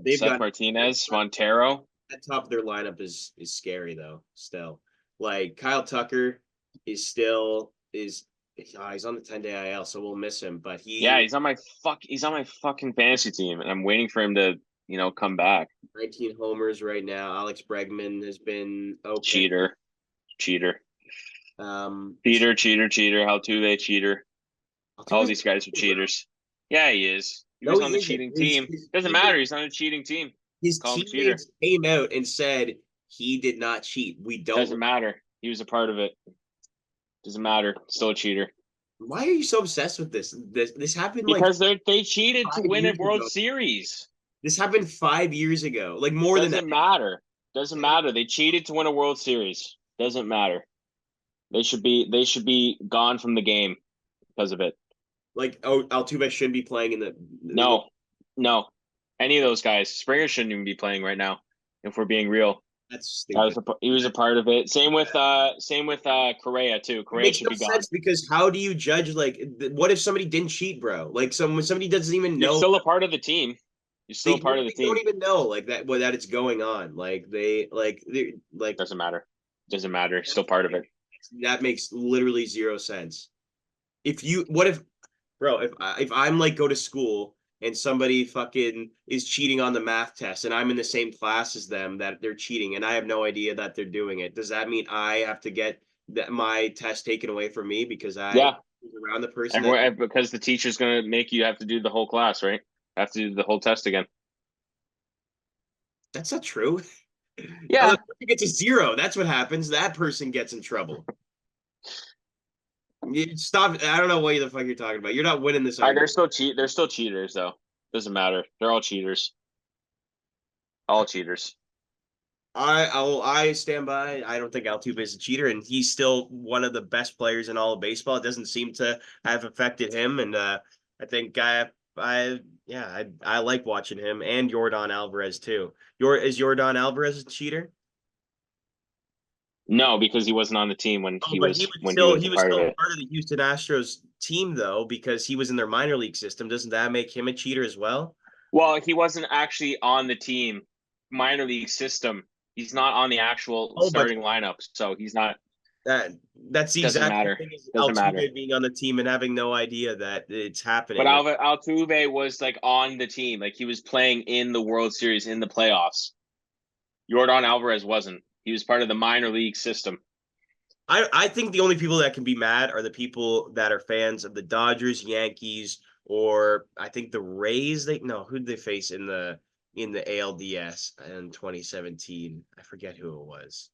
Speaker 2: Seth Martinez, Montero.
Speaker 1: At top of their lineup is scary though. Still, like Kyle Tucker is still he's on the 10-day IL, so we'll miss him. But he's on my
Speaker 2: fucking fantasy team, and I'm waiting for him to come back.
Speaker 1: 19 homers right now. Alex Bregman has been okay.
Speaker 2: Cheater. Cheater. Altuve cheater. All these guys are cheaters. Yeah, he is. He was on the cheating team. Doesn't matter. He's on a cheating team.
Speaker 1: His teammates came out and said he did not cheat.
Speaker 2: Doesn't matter. He was a part of it. Doesn't matter. Still a cheater.
Speaker 1: Why are you so obsessed with this? This happened
Speaker 2: because they cheated to win a World Series.
Speaker 1: This happened 5 years ago. Like more than that.
Speaker 2: Doesn't matter. Doesn't matter. They cheated to win a World Series. Doesn't matter. They should be gone from the game because of it.
Speaker 1: Like Altuve shouldn't be playing in the
Speaker 2: No. Any of those guys. Springer shouldn't even be playing right now, if we're being real.
Speaker 1: That's stupid.
Speaker 2: He was a part of it. Same with Correa too. Correa should be gone.
Speaker 1: Because how do you judge what if somebody didn't cheat, bro? Like somebody doesn't even know.
Speaker 2: You're still a part of the team. You're still part of the team.
Speaker 1: They don't even know that it's going on. They
Speaker 2: doesn't matter. Doesn't matter. Still part of it.
Speaker 1: That makes literally zero sense. If I'm go to school and somebody fucking is cheating on the math test and I'm in the same class as them, that they're cheating and I have no idea that they're doing it, does that mean I have to get my test taken away from me because I was around the person?
Speaker 2: Because the teacher's going to make you have to do the whole class, right? Have to do the whole test again.
Speaker 1: That's not true.
Speaker 2: Yeah.
Speaker 1: It gets a 0. That's what happens. That person gets in trouble. Stop. I don't know what the fuck you're talking about. You're not winning this.
Speaker 2: They're still cheaters, though. Doesn't matter. They're all cheaters. All cheaters.
Speaker 1: I stand by. I don't think Altuve is a cheater, and he's still one of the best players in all of baseball. It doesn't seem to have affected him, and I think Yeah, I like watching him and Yordan Alvarez too. Is Yordan Alvarez a cheater?
Speaker 2: No, because he wasn't on the team when
Speaker 1: Oh, but
Speaker 2: he was
Speaker 1: he
Speaker 2: a
Speaker 1: was
Speaker 2: part of
Speaker 1: still
Speaker 2: it.
Speaker 1: part of the Houston Astros team though, because he was in their minor league system. Doesn't that make him a cheater as well?
Speaker 2: Well, he wasn't actually on the team, minor league system. He's not on the actual
Speaker 1: Oh, but
Speaker 2: starting lineup, so he's not.
Speaker 1: that that's the
Speaker 2: Doesn't
Speaker 1: exact
Speaker 2: matter.
Speaker 1: thing as
Speaker 2: Doesn't matter.
Speaker 1: Altuve being on the team and having no idea that it's
Speaker 2: But
Speaker 1: happening.
Speaker 2: Altuve was like on the team, like he was playing in the World Series in the playoffs. Yordan Alvarez wasn't. He was part of the minor league system.
Speaker 1: I think the only people that can be mad are the people that are fans of the Dodgers, Yankees, or I think the Rays. Who'd they face in the ALDS in 2017? I forget who it was.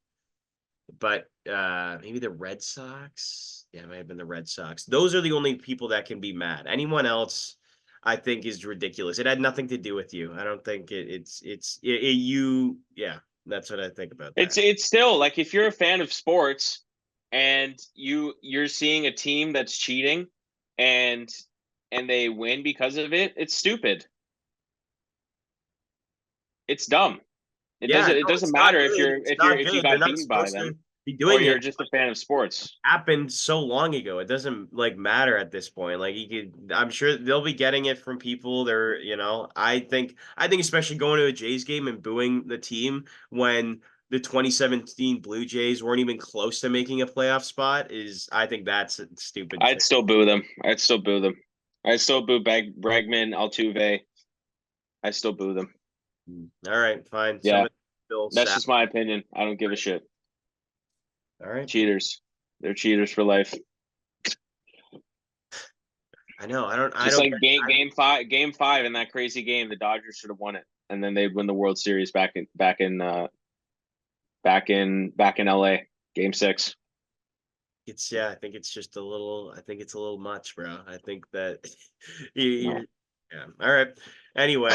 Speaker 1: But maybe the Red Sox. Yeah, it might have been the Red Sox. Those are the only people that can be mad. Anyone else, I think, is ridiculous. It had nothing to do with you. I don't think you. Yeah, that's what I think about that.
Speaker 2: It's still like if you're a fan of sports and you're seeing a team that's cheating and they win because of it, it's stupid. It's dumb. It
Speaker 1: Yeah,
Speaker 2: doesn't it
Speaker 1: no,
Speaker 2: doesn't
Speaker 1: it's not
Speaker 2: matter if
Speaker 1: good.
Speaker 2: you're
Speaker 1: It's not
Speaker 2: if you
Speaker 1: good. They're
Speaker 2: got
Speaker 1: not
Speaker 2: beaten by
Speaker 1: supposed to
Speaker 2: them
Speaker 1: be
Speaker 2: or
Speaker 1: doing
Speaker 2: you're
Speaker 1: it.
Speaker 2: just a fan of sports.
Speaker 1: Happened so long ago. It doesn't like matter at this point. Like you could, I'm sure they'll be getting it from people. I think especially going to a Jays game and booing the team when the 2017 Blue Jays weren't even close to making a playoff spot I think that's stupid too.
Speaker 2: I'd still boo them. I'd still boo them. I'd still boo Bregman, Altuve. I still boo them.
Speaker 1: All right, fine.
Speaker 2: Yeah,
Speaker 1: Somebody still
Speaker 2: that's
Speaker 1: sap.
Speaker 2: just my opinion. I don't give a shit.
Speaker 1: All right.
Speaker 2: Cheaters. They're cheaters for life.
Speaker 1: I know. I
Speaker 2: Just
Speaker 1: don't
Speaker 2: like
Speaker 1: get
Speaker 2: game five in that crazy game, the Dodgers should have won it, and then they'd win the World Series back in LA. Game 6.
Speaker 1: I think it's just I think it's a little much, bro. I think that
Speaker 2: No.
Speaker 1: yeah. All right. Anyway,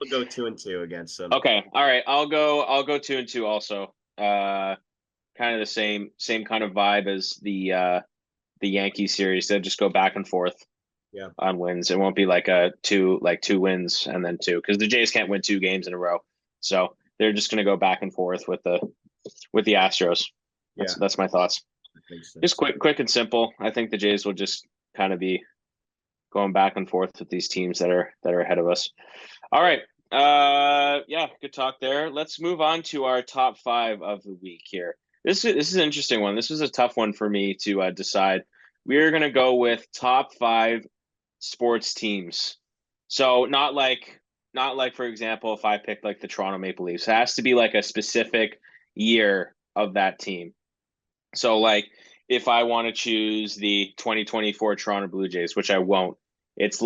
Speaker 1: we'll go 2-2 against them.
Speaker 2: Okay, all right. I'll go 2-2 also. Kind of the same kind of vibe as the Yankee series. They'll just go back and forth
Speaker 1: Yeah.
Speaker 2: on wins. It won't be like two wins and then two because the Jays can't win 2 games in a row. So they're just going to go back and forth with the Astros.
Speaker 1: Yeah.
Speaker 2: That's my thoughts.
Speaker 1: I think so.
Speaker 2: Just quick and simple. I think the Jays will just kind of be going back and forth with these teams that are ahead of us. All right. Yeah, good talk there. Let's move on to our top 5 of the week here. This is an interesting one. This was a tough one for me to decide. We are going to go with top 5 sports teams. So not like for example, if I picked like the Toronto Maple Leafs, it has to be like a specific year of that team. So like if I want to choose the 2024 Toronto Blue Jays, which I won't, it's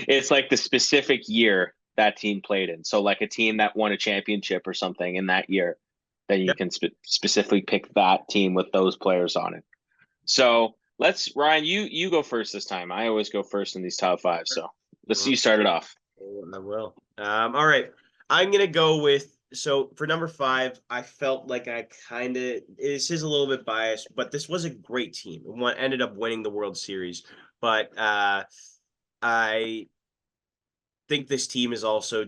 Speaker 2: it's like the specific year that team played in. So like a team that won a championship or something in that year, then you
Speaker 1: Yep.
Speaker 2: can specifically pick that team with those players on it. So let's Ryan, you go first this time. I always go first in these top 5. So let's see you start it off.
Speaker 1: I will. All right. I'm gonna go with for number 5. I felt like this is a little bit biased, but this was a great team. One ended up winning the World Series, but I think this team is also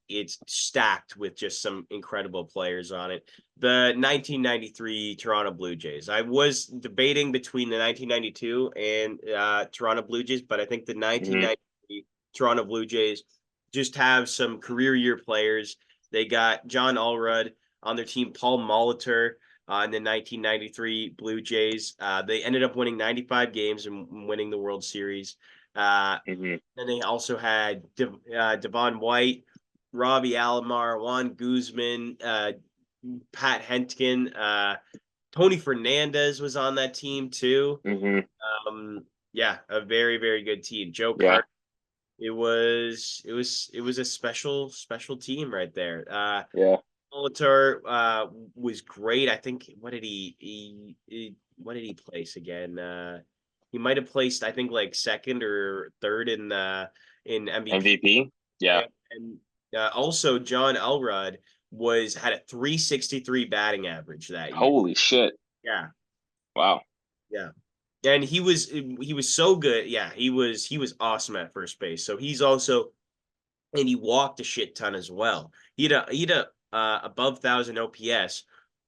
Speaker 1: it's stacked with just some incredible players on it. The 1993 Toronto Blue Jays. I was debating between the 1992 and Toronto Blue Jays, but I think the 1993 Toronto Blue Jays just have some career year players. They got John Allred on their team, Paul Molitor in the 1993 Blue Jays. They ended up winning 95 games and winning the World Series.
Speaker 2: Mm-hmm.
Speaker 1: And they also had Devon White, Robbie Alomar, Juan Guzman, Pat Hentgen, Tony Fernandez was on that team too.
Speaker 2: Mm-hmm.
Speaker 1: Yeah, a very, very good team. Joe
Speaker 2: Yeah.
Speaker 1: Carter. It was a special team right there.
Speaker 2: Yeah.
Speaker 1: Molitor was great. I think what did what did he place again? He might have placed I think like second or third in MVP.
Speaker 2: MVP. Yeah.
Speaker 1: And also John Elrod had a 363 batting average that year.
Speaker 2: Holy shit.
Speaker 1: Yeah.
Speaker 2: Wow.
Speaker 1: Yeah. And he was so good. Yeah, he was awesome at first base. So he's also and he walked a shit ton as well. He had a above 1,000 OPS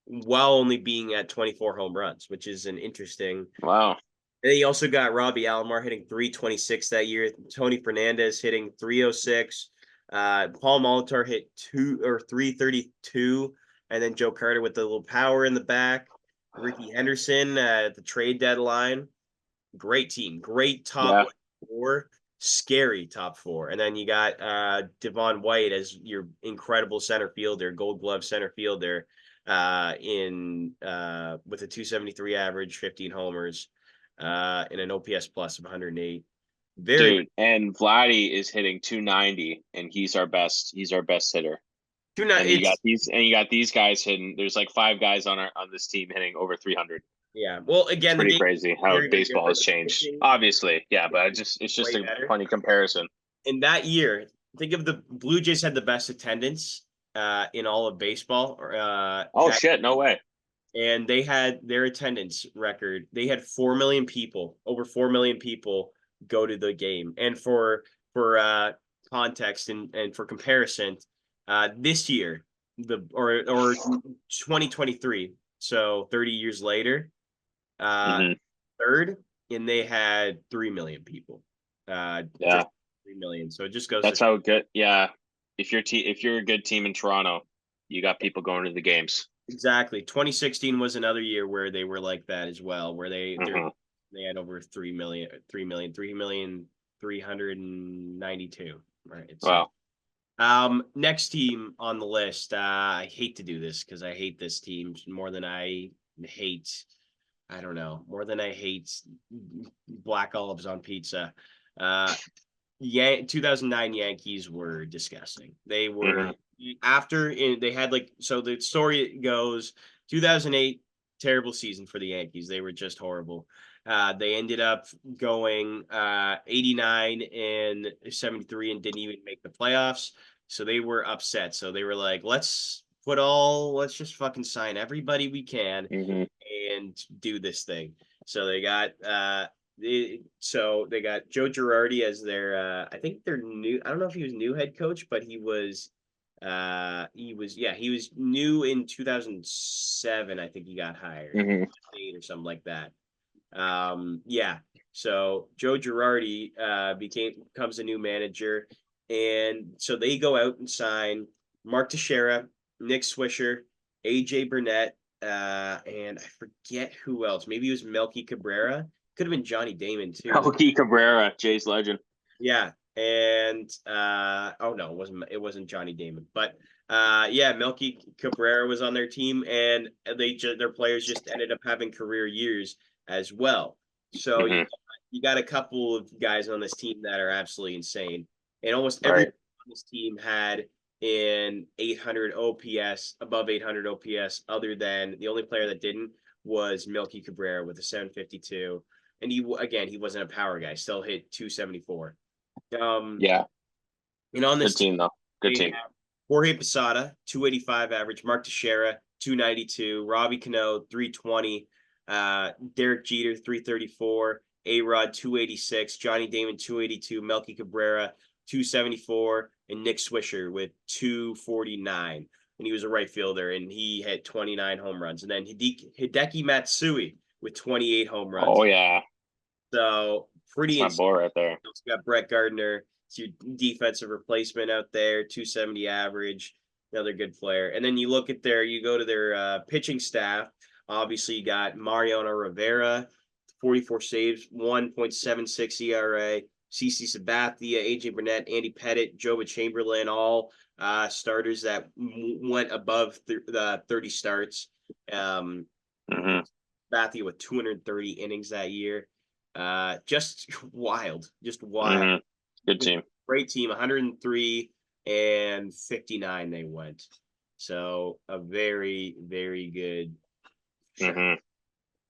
Speaker 1: while only being at 24 home runs, which is an interesting.
Speaker 2: Wow.
Speaker 1: And he also got Robbie Alomar hitting 326 that year. Tony Fernandez hitting 306. Paul Molitor hit 332, and then Joe Carter with the little power in the back. Ricky Henderson at the trade deadline. Great team, great top four, scary top four. And then you got Devon White as your incredible center fielder, Gold Glove center fielder, in with a 273 average, 15 homers, and an OPS plus of 108.
Speaker 2: Dude, and Vladdy is hitting 290, and he's our best hitter. And you got these guys hitting. There's like 5 guys on this team hitting over 300.
Speaker 1: Yeah. Well, again,
Speaker 2: it's pretty crazy how baseball has changed. Obviously, yeah, but it's just a funny comparison.
Speaker 1: In that year, think of the Blue Jays had the best attendance in all of baseball.
Speaker 2: Oh shit! No way.
Speaker 1: And they had their attendance record. They had 4 million people, over 4 million people go to the game. And for context and for comparison, this year, or 2023, so 30 years later, third, and they had 3 million people.
Speaker 2: Yeah,
Speaker 1: 3 million. So it just goes.
Speaker 2: That's how good. Yeah, if you're a good team in Toronto, you got people going to the games.
Speaker 1: Exactly. 2016 was another year where they were like that as well, where they had over 3,392. Right.
Speaker 2: Wow.
Speaker 1: Next team on the list. I hate to do this because I hate this team more than I hate. I don't know, more than I hate black olives on pizza. 2009 Yankees were disgusting. They were they had so the story goes 2008 terrible season for the Yankees. They were just horrible. They ended up going 89 and 73 and didn't even make the playoffs. So they were upset. So they were like, let's just fucking sign everybody we can and do this thing. So they got they got Joe Girardi as their I think their new, I don't know if he was new head coach, but he was new in 2007. I think he got hired, 8 or something like that. So Joe Girardi becomes a new manager, and so they go out and sign Mark Teixeira, Nick Swisher, AJ Burnett, and I forget who else. Maybe it was Melky Cabrera. Could have been Johnny Damon too.
Speaker 2: Melky Cabrera, Jay's legend.
Speaker 1: Yeah, and it wasn't Johnny Damon, but Melky Cabrera was on their team, and their players just ended up having career years as well. So you got a couple of guys on this team that are absolutely insane, and almost everyone on this team had an 800 OPS, above 800 OPS. Other than the only player that didn't was Melky Cabrera with a 752, and he wasn't a power guy, still hit 274. And on this
Speaker 2: good team though. Good team.
Speaker 1: Jorge Posada, 285 average. Mark Teixeira, 292. Robbie Cano, 320. Derek Jeter, 334. A-Rod, 286. Johnny Damon, 282. Melky Cabrera, 274. And Nick Swisher with 249. And he was a right fielder, and he hit 29 home runs. And then Hideki Matsui with 28 home runs.
Speaker 2: Oh, yeah.
Speaker 1: So pretty
Speaker 2: insane. My boy right there.
Speaker 1: It's got Brett Gardner. It's your defensive replacement out there, 270 average, another good player. And then you go to their pitching staff. Obviously, you got Mariano Rivera, 44 saves, 1.76 ERA. CC Sabathia, AJ Burnett, Andy Pettit, Joba Chamberlain, all starters that went above the 30 starts. Sabathia with 230 innings that year. Just wild.
Speaker 2: Good team.
Speaker 1: Great team. 103 and 59 they went. So a very, very good,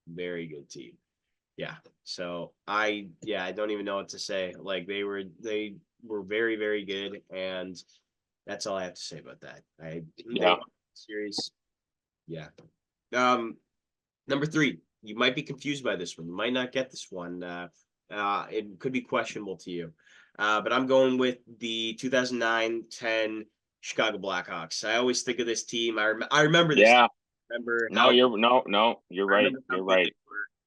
Speaker 1: very good team. Yeah. So I don't even know what to say. Like they were very, very good, and that's all I have to say about that. Series. Yeah. Number 3. You might be confused by this one. You might not get this one. It could be questionable to you. but I'm going with the 2009-10 Chicago Blackhawks. I always think of this team. I remember this.
Speaker 2: Yeah.
Speaker 1: Remember
Speaker 2: No,
Speaker 1: how
Speaker 2: you're
Speaker 1: I
Speaker 2: right.
Speaker 1: remember how
Speaker 2: You're
Speaker 1: good
Speaker 2: right.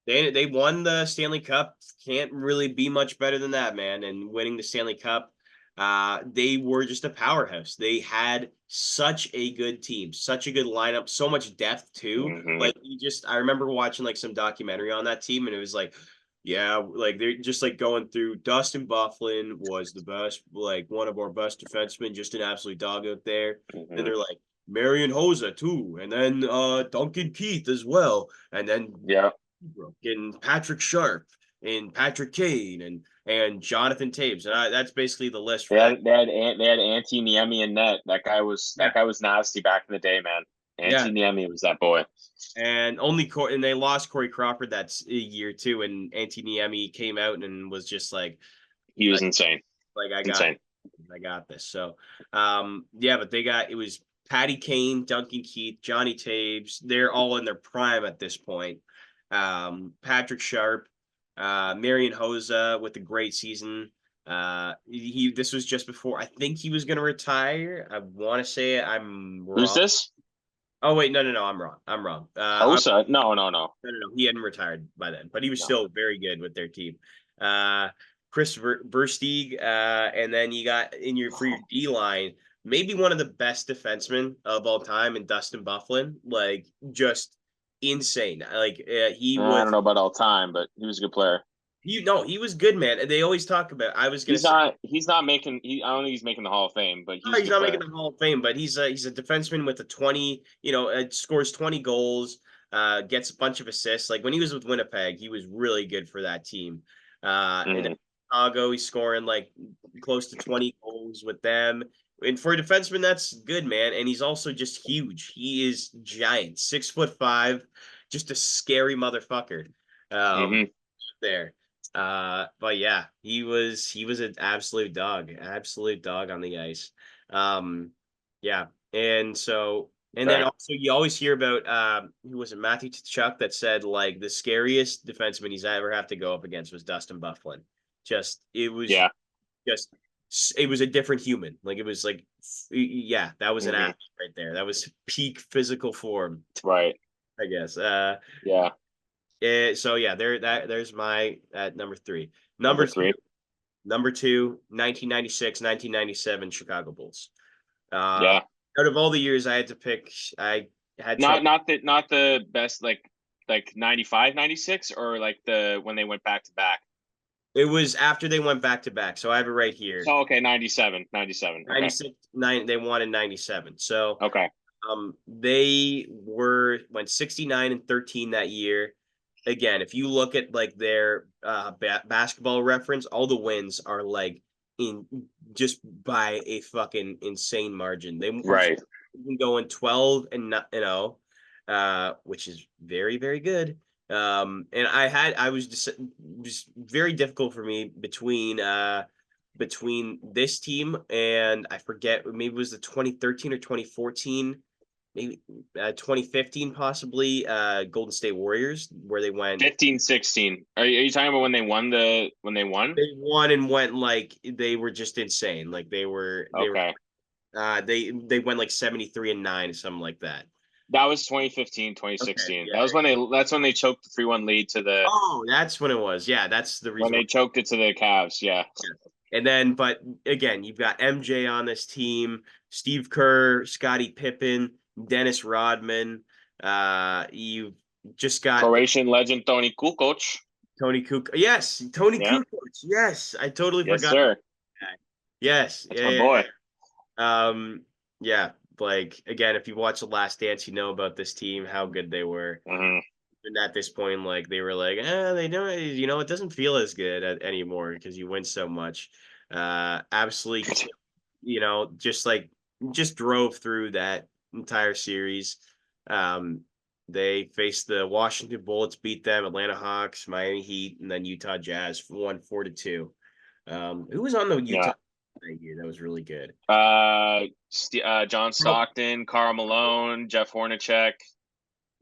Speaker 1: they were. They won the Stanley Cup. Can't really be much better than that, man. And winning the Stanley Cup, they were just a powerhouse. They had such a good team, such a good lineup, so much depth too.
Speaker 2: Hmm.
Speaker 1: Like I remember watching like some documentary on that team, and it was like, yeah, like they're just like going through. Dustin Bufflin was the best, like one of our best defensemen, just an absolute dog out there. Then
Speaker 2: Hmm.
Speaker 1: they're like Marion Hosa too, and then Duncan Keith as well, and then
Speaker 2: Yeah.
Speaker 1: and Patrick Sharp and Patrick Kane and Jonathan Taves, and that's basically the list for that.
Speaker 2: They had Antti Niemi in net.
Speaker 1: Yeah,
Speaker 2: That guy was nasty back in the day, man.
Speaker 1: yeah,
Speaker 2: Antti Niemi was that boy.
Speaker 1: and they lost Corey Crawford that's a year too, and Antiniemi came out and was just
Speaker 2: He was
Speaker 1: like
Speaker 2: insane.
Speaker 1: like
Speaker 2: Insane.
Speaker 1: I got this. So yeah, but it was Patty Kane, Duncan Keith, Johnny Taves. They're all in their prime at this point. Patrick Sharp, Marion Hosa with a great season. This was just before I think he was gonna retire. I want to say I'm
Speaker 2: Who's
Speaker 1: wrong.
Speaker 2: this?
Speaker 1: Oh wait, no, I'm wrong.
Speaker 2: Hosa? No, no, no,
Speaker 1: No. He hadn't retired by then, but he was
Speaker 2: no.
Speaker 1: still very good with their team. Uh, Chris Versteeg, and then you got for your D line, maybe one of the best defensemen of all time, and Dustin Bufflin, like just insane. Like
Speaker 2: I don't know about all time, but he was a good player.
Speaker 1: he was good, man. And they always talk about. I was gonna say.
Speaker 2: He's not making. I don't think he's making the Hall of Fame, but he
Speaker 1: No,
Speaker 2: was a
Speaker 1: he's
Speaker 2: good
Speaker 1: not making
Speaker 2: player.
Speaker 1: the Hall of Fame, but he's a defenseman with a 20, scores 20 goals, gets a bunch of assists. Like when he was with Winnipeg, he was really good for that team. And
Speaker 2: Hmm.
Speaker 1: in Chicago, he's scoring like close to 20 goals with them. And for a defenseman, that's good, man. And he's also just huge. He is giant, 6'5", just a scary motherfucker. Um,
Speaker 2: Hmm.
Speaker 1: there. But yeah, he was an absolute dog on the ice. Um, yeah, and then
Speaker 2: Okay.
Speaker 1: also you always hear about who was it, Matthew Tkachuk, that said like the scariest defenseman he's ever have to go up against was Dustin Bufflin. Just
Speaker 2: Yeah.
Speaker 1: just it was a different human. Like it was like yeah, that was an
Speaker 2: Hmm.
Speaker 1: athlete right there. That was peak physical form,
Speaker 2: Right.
Speaker 1: I guess.
Speaker 2: Yeah.
Speaker 1: So yeah, there's my at number three.
Speaker 2: Number
Speaker 1: Number two,
Speaker 2: three.
Speaker 1: number two, 1996, 1997 Chicago Bulls. Uh,
Speaker 2: Yeah.
Speaker 1: Out of all the years I had to pick, I had trouble.
Speaker 2: Not the best like 95, 96, or like the when they went back to back.
Speaker 1: It was after they went back to back, so I have it right here.
Speaker 2: So okay, 97, 97. Okay.
Speaker 1: 96, they won in 97. So
Speaker 2: Okay.
Speaker 1: they went 69-13 that year. Again, if you look at like their basketball reference, all the wins are like in just by a fucking insane margin. They
Speaker 2: Right.
Speaker 1: been going 12 and 0, which is very, very good. And I was just very difficult for me between this team and I forget, maybe it was the 2013 or 2014, maybe 2015 possibly, Golden State Warriors, where they went
Speaker 2: 15, 16. Are you talking about when they won when they won?
Speaker 1: they won and went like they were just insane. Like
Speaker 2: Okay.
Speaker 1: they went like 73-9, something like that.
Speaker 2: That was 2015,
Speaker 1: Okay,
Speaker 2: 2016.
Speaker 1: yeah.
Speaker 2: That's when they choked the 3-1 lead to the
Speaker 1: Oh, that's when it was. Yeah, that's the
Speaker 2: when
Speaker 1: reason why.
Speaker 2: they choked it to the Cavs. Yeah.
Speaker 1: And then, but again, you've got MJ on this team, Steve Kerr, Scottie Pippen, Dennis Rodman. You've just got
Speaker 2: Croatian legend Tony Kukoc.
Speaker 1: Tony Kukoc. Yes, Tony
Speaker 2: Yeah.
Speaker 1: Kukoc. Yes, I totally
Speaker 2: Yes,
Speaker 1: forgot.
Speaker 2: sir.
Speaker 1: Yes,
Speaker 2: That's my
Speaker 1: yeah.
Speaker 2: boy.
Speaker 1: Yeah. Like again, if you watch The Last Dance, you know about this team, how good they were.
Speaker 2: Hmm.
Speaker 1: And at this point, like they were like, they don't, it doesn't feel as good anymore because you win so much. Absolutely, just drove through that entire series. Um, they faced the Washington Bullets, beat them, Atlanta Hawks, Miami Heat, and then Utah Jazz won 4-2. Who was on the Utah
Speaker 2: Yeah.
Speaker 1: that year? That was really good.
Speaker 2: John Stockton, Karl Malone, Jeff Hornacek.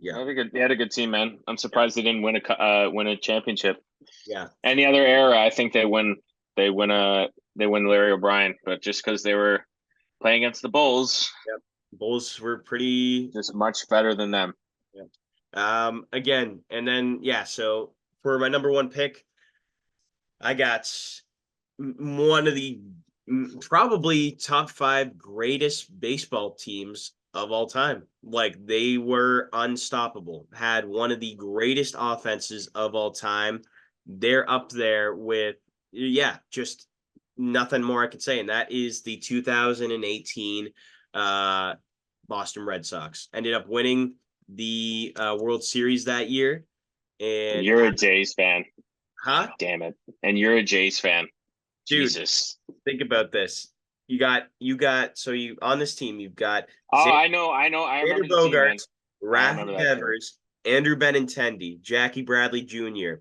Speaker 1: Yeah,
Speaker 2: They had a good team, man. I'm surprised they didn't win a championship.
Speaker 1: yeah.
Speaker 2: Any other era, I think they win they win Larry O'Brien, but just because they were playing against the Bulls,
Speaker 1: Bulls were pretty
Speaker 2: just much better than them.
Speaker 1: again, and then so for my number one pick, I got one of the probably top 5 greatest baseball teams of all time. Like, they were unstoppable, had one of the greatest offenses of all time. They're up there with just nothing more I could say, and that is the 2018 Boston Red Sox. Ended up winning the World Series that year. And
Speaker 2: you're a Jays fan.
Speaker 1: Huh?
Speaker 2: Damn it. And you're a Jays fan.
Speaker 1: Dude,
Speaker 2: Jesus.
Speaker 1: think about this. You got so you on this team, you've got
Speaker 2: I know. I
Speaker 1: Xander
Speaker 2: remember the team, man.
Speaker 1: Bogaerts,
Speaker 2: I
Speaker 1: Rafi
Speaker 2: remember that team.
Speaker 1: Devers, Andrew Benintendi, Jackie Bradley Jr.,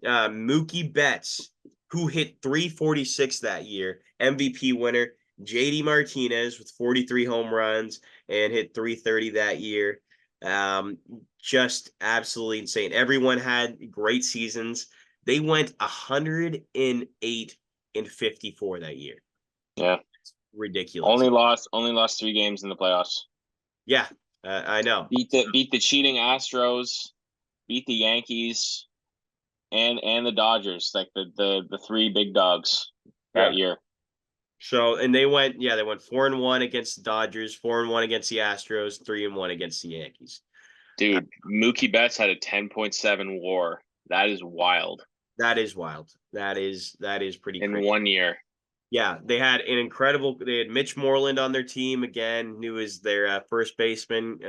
Speaker 1: Mookie Betts, who hit 346 that year, MVP winner, JD Martinez with 43 home runs and hit 330 that year. Just absolutely insane. Everyone had great seasons. They went 108 and 54 that year.
Speaker 2: Yeah.
Speaker 1: Ridiculous.
Speaker 2: Only lost 3 games in the playoffs.
Speaker 1: Yeah, I know.
Speaker 2: Beat the cheating Astros, beat the Yankees, and the Dodgers, like the 3 big dogs that year.
Speaker 1: So, and they went 4-1 against the Dodgers, 4-1 against the Astros, 3-1 against the Yankees.
Speaker 2: Dude, Mookie Betts had a 10.7 WAR. That is wild.
Speaker 1: That is wild. That is pretty
Speaker 2: in
Speaker 1: crazy.
Speaker 2: 1 year.
Speaker 1: Yeah, they had Mitch Moreland on their team again, who is their first baseman,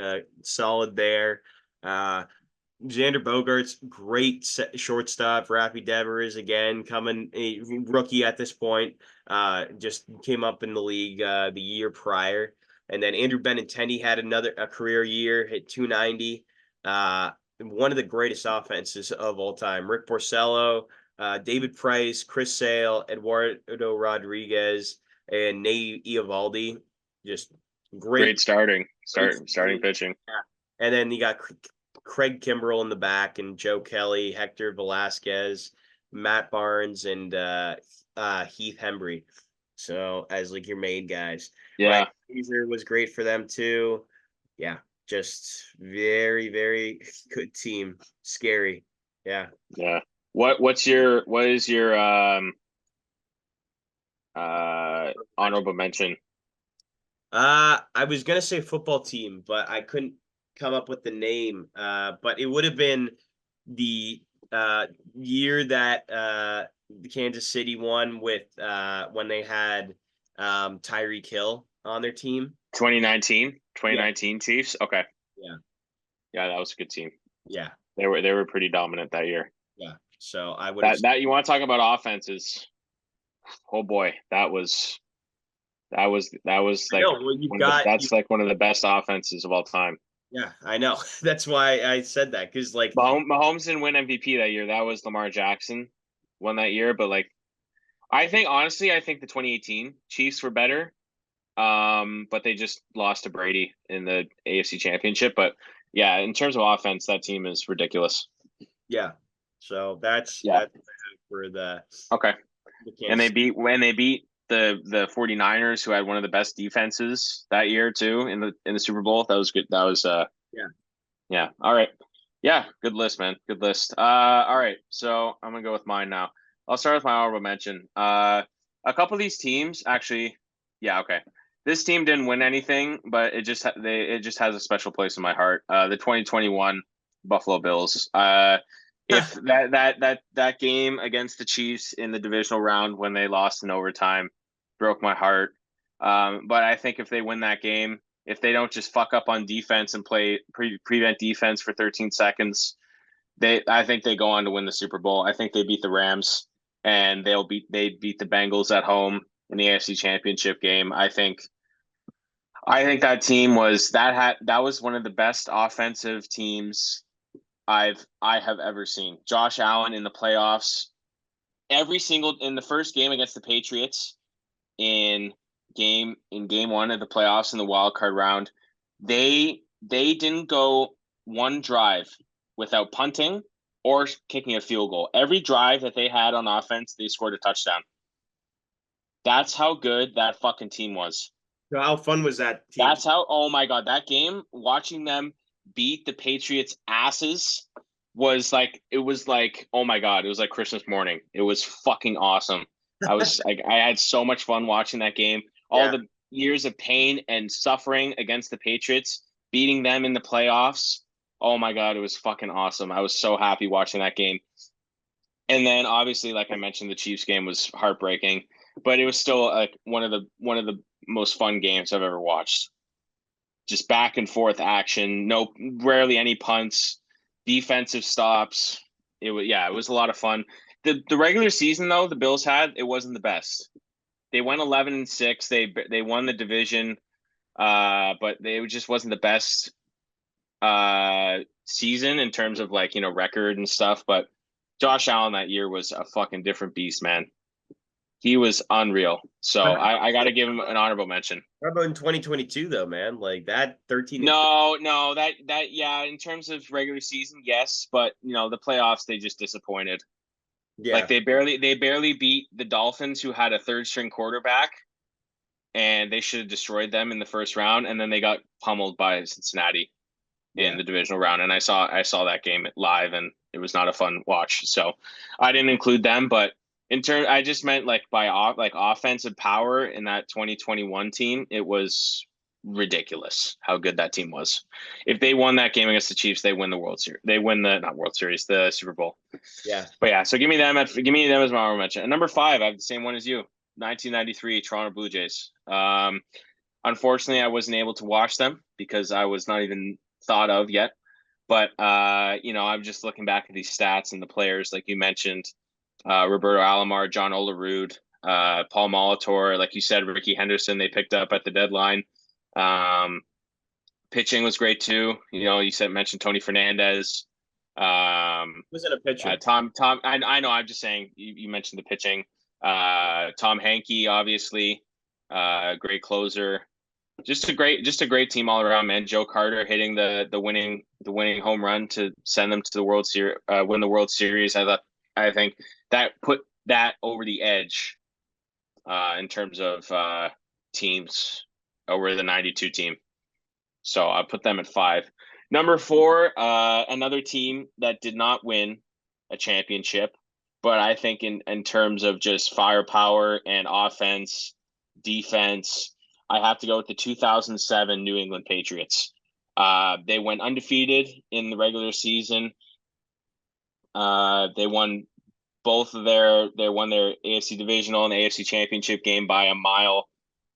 Speaker 1: solid there. Xander Bogaerts, great shortstop. Rafi Devers again, coming a rookie at this point, just came up in the league the year prior. And then Andrew Benintendi had a career year, hit 290. One of the greatest offenses of all time. Rick Porcello, David Price, Chris Sale, Eduardo Rodriguez, and Nate Eovaldi. Just great
Speaker 2: starting pitching.
Speaker 1: Yeah. And then you got Craig Kimbrell in the back, and Joe Kelly, Hector Velasquez, Matt Barnes, and Heath Hembry. So as like your main guys.
Speaker 2: Yeah.
Speaker 1: Mayza was great for them too. Yeah. Just very, very good team. Scary. Yeah.
Speaker 2: Yeah. What is your honorable mention?
Speaker 1: I was gonna say football team, but I couldn't come up with the name. But it would have been the year that the Kansas City won with when they had Tyreek Hill on their team.
Speaker 2: 2019 Chiefs. Okay. Yeah, that was a good team.
Speaker 1: Yeah.
Speaker 2: They were pretty dominant that year.
Speaker 1: Yeah. So I would
Speaker 2: that you want to talk about offenses. Oh boy, that was like that's like one of the best offenses of all time.
Speaker 1: Yeah, I know. That's why I said that, because like
Speaker 2: Mahomes didn't win MVP that year. That was Lamar Jackson won that year. But like, I think the 2018 Chiefs were better. But they just lost to Brady in the AFC Championship. But yeah, in terms of offense, that team is ridiculous.
Speaker 1: Yeah. So that's for the
Speaker 2: okay. And they beat the 49ers, who had one of the best defenses that year too in the Super Bowl. That was good. That was yeah. All right. Yeah, good list, man. Good list. All right. So I'm gonna go with mine now. I'll start with my honorable mention. A couple of these teams actually. Yeah. Okay. This team didn't win anything, but it just has a special place in my heart. The 2021 Buffalo Bills. If that game against the Chiefs in the divisional round when they lost in overtime broke my heart. But I think if they win that game, if they don't just fuck up on defense and play prevent defense for 13 seconds, I think they go on to win the Super Bowl. I think they beat the Rams, and they beat the Bengals at home in the AFC Championship game. I think that team was that was one of the best offensive teams I have ever seen. Josh Allen in the playoffs, in the first game against the Patriots in game 1 of the playoffs in the wild card round, they didn't go one drive without punting or kicking a field goal. Every drive that they had on offense, they scored a touchdown. That's how good that fucking team was.
Speaker 1: So how fun was that team?
Speaker 2: That's how, oh my God, that game, watching them beat the Patriots' asses was like, it was like, oh my God, it was like Christmas morning. It was fucking awesome. I was like, I had so much fun watching that game. All
Speaker 1: Yeah.
Speaker 2: the years of pain and suffering against the Patriots, beating them in the playoffs. Oh my God, it was fucking awesome. I was so happy watching that game. And then obviously, like I mentioned, the Chiefs game was heartbreaking, but it was still like one of the most fun games I've ever watched. Just back and forth action, no rarely any punts, defensive stops. It was a lot of fun. The regular season though, the Bills had, it wasn't the best. They went 11-6. They won the division, but they just wasn't the best season in terms of like, record and stuff. But Josh Allen that year was a fucking different beast, man. He was unreal. So I got to give him an honorable mention.
Speaker 1: How about in 2022 though, man? Like that 13 and
Speaker 2: No, that yeah, in terms of regular season, yes, but the playoffs they just disappointed. Like
Speaker 1: yeah.
Speaker 2: they barely beat the Dolphins, who had a third string quarterback, and they should have destroyed them in the first round, and then they got pummeled by Cincinnati in
Speaker 1: Yeah.
Speaker 2: the divisional round. And I saw that game live, and it was not a fun watch. So I didn't include them, but I just meant like like offensive power in that 2021 team. It was ridiculous how good that team was. If they won that game against the Chiefs, they win the World Series. They win the not World Series, the Super Bowl.
Speaker 1: Yeah.
Speaker 2: But yeah, so give me them as my honorable mention. At number 5, I have the same one as you. 1993 Toronto Blue Jays. Unfortunately, I wasn't able to watch them because I was not even thought of yet. But I'm just looking back at these stats and the players, like you mentioned, Roberto Alomar, John Olerud, Paul Molitor, like you said, Ricky Henderson. They picked up at the deadline. Pitching was great too. You mentioned Tony Fernandez.
Speaker 1: Wasn't a pitcher.
Speaker 2: Tom. I know. I'm just saying. You mentioned the pitching. Tom Hankey, obviously, great closer. Just a great team all around, man. Joe Carter hitting the winning home run to send them to the World Series, win the World Series. I think that put that over the edge, in terms of teams over the '92 team. So I put them at 5. Number 4, another team that did not win a championship, but I think in terms of just firepower and offense, defense, I have to go with the 2007 New England Patriots. They went undefeated in the regular season. They won they won their AFC divisional and AFC championship game by a mile,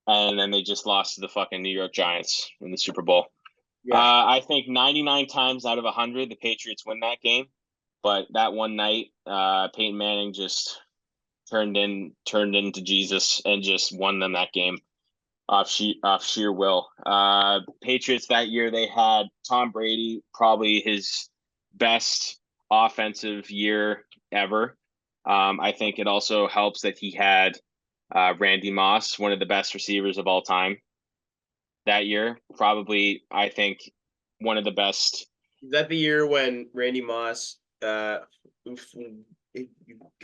Speaker 2: and then they just lost to the fucking New York Giants in the Super Bowl.
Speaker 1: Yeah.
Speaker 2: I think 99 times out of 100 the Patriots win that game, but that one night, Peyton Manning just turned into Jesus and just won them that game off sheer will. Patriots that year, they had Tom Brady, probably his best offensive year ever. I think it also helps that he had Randy Moss, one of the best receivers of all time that year. Probably, I think, one of the best.
Speaker 1: Is that the year when Randy Moss got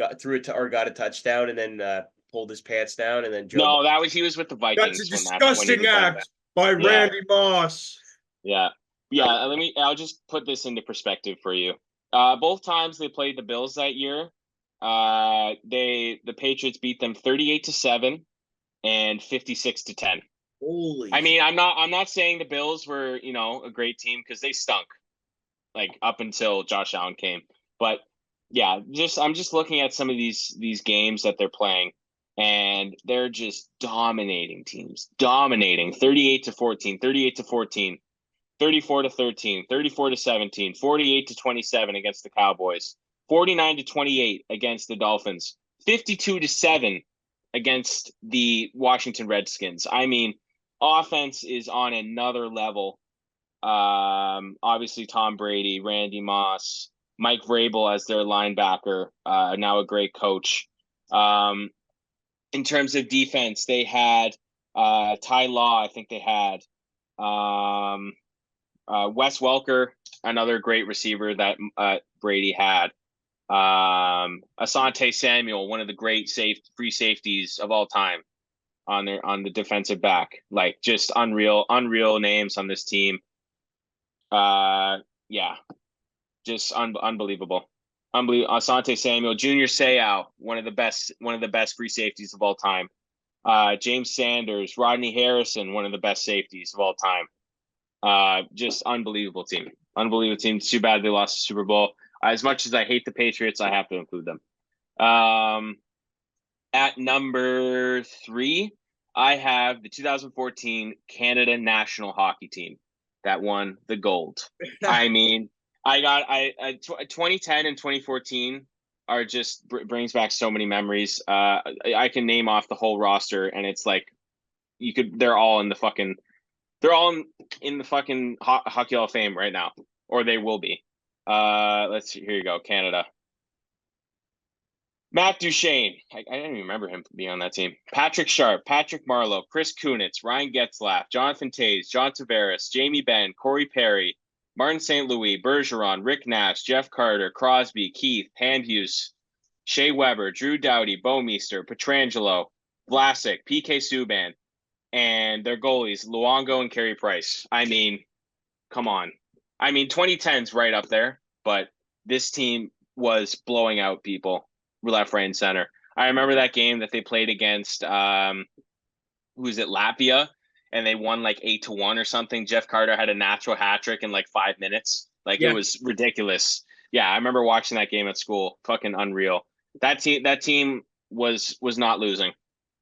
Speaker 1: a touchdown and then pulled his pants down and then
Speaker 2: No, he was with the Vikings.
Speaker 1: That's a disgusting act by
Speaker 2: Yeah.
Speaker 1: Randy Moss.
Speaker 2: Yeah. I'll just put this into perspective for you. Both times they played the Bills that year, the Patriots beat them 38-7 and 56-10.
Speaker 1: Holy!
Speaker 2: I mean, I'm not saying the Bills were, a great team, because they stunk, like, up until Josh Allen came. But yeah, I'm just looking at some of these games that they're playing, and they're just dominating teams. Dominating 38-14, 38-14, 34-13, 34-17, 48-27 against the Cowboys, 49-28 against the Dolphins, 52-7 against the Washington Redskins. I mean, offense is on another level. Obviously Tom Brady, Randy Moss, Mike Vrabel as their linebacker, now a great coach. In terms of defense, they had Ty Law. I think they had Wes Welker, another great receiver that Brady had. Asante Samuel, one of the great free safeties of all time. on the defensive back. Like just unreal names on this team. Yeah, just unbelievable. Unbelievable. Asante Samuel, Junior Seau, one of the best free safeties of all time. James Sanders, Rodney Harrison, one of the best safeties of all time. Just unbelievable team. Unbelievable team. It's too bad they lost the Super Bowl. As much as I hate the Patriots, I have to include them. At number 3, I have the 2014 Canada national hockey team that won the gold. I mean, 2010 and 2014 are just brings back so many memories. I can name off the whole roster, and it's like they're all in the fucking Hockey Hall of Fame right now, or they will be. Let's see. Here you go, Canada. Matt Duchene. I didn't even remember him being on that team. Patrick Sharp, Patrick Marleau, Chris Kunitz, Ryan Getzlaff, Jonathan Toews, John Tavares, Jamie Benn, Corey Perry, Martin St. Louis, Bergeron, Rick Nash, Jeff Carter, Crosby, Keith, Pam Hughes, Shea Weber, Drew Doughty, Bouwmeester, Pietrangelo, Vlasic, PK Subban, and their goalies, Luongo and Carey Price. I mean, come on. I mean, 2010's right up there, but this team was blowing out people left, right, and center. I remember that game that they played against who's it, Latvia, and they won like 8-1 or something. Jeff Carter had a natural hat trick in like 5 minutes. Like It was ridiculous. Yeah, I remember watching that game at school. Fucking unreal. That team was not losing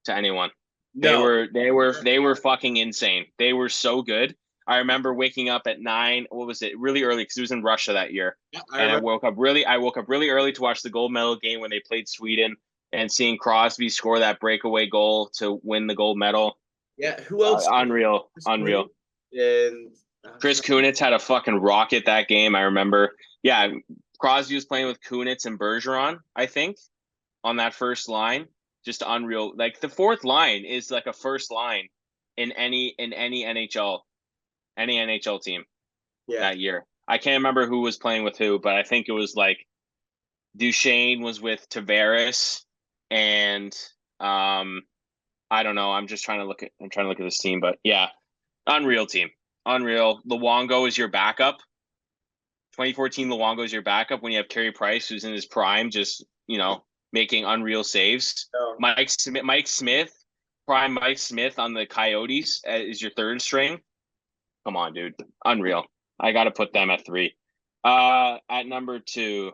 Speaker 2: to anyone.
Speaker 1: No.
Speaker 2: They were fucking insane. They were so good. I remember waking up at 9. What was it? Really early because it was in Russia that year.
Speaker 1: Yeah,
Speaker 2: I woke up really early to watch the gold medal game when they played Sweden, and seeing Crosby score that breakaway goal to win the gold medal.
Speaker 1: Yeah. Who else?
Speaker 2: Unreal.
Speaker 1: And
Speaker 2: Chris Kunitz had a fucking rocket that game. I remember. Yeah, Crosby was playing with Kunitz and Bergeron, I think, on that first line. Just unreal. Like the fourth line is like a first line in any NHL team that year. I can't remember who was playing with who, but I think it was like Duchene was with Tavares, and I don't know. I'm trying to look at this team, but yeah, unreal team. Unreal. Luongo is your backup. 2014 Luongo is your backup when you have Carey Price, who's in his prime, just making unreal saves.
Speaker 1: Oh.
Speaker 2: Mike Smith, prime Mike Smith on the Coyotes is your third string. Come on, dude. Unreal. I got to put them at 3. At number 2,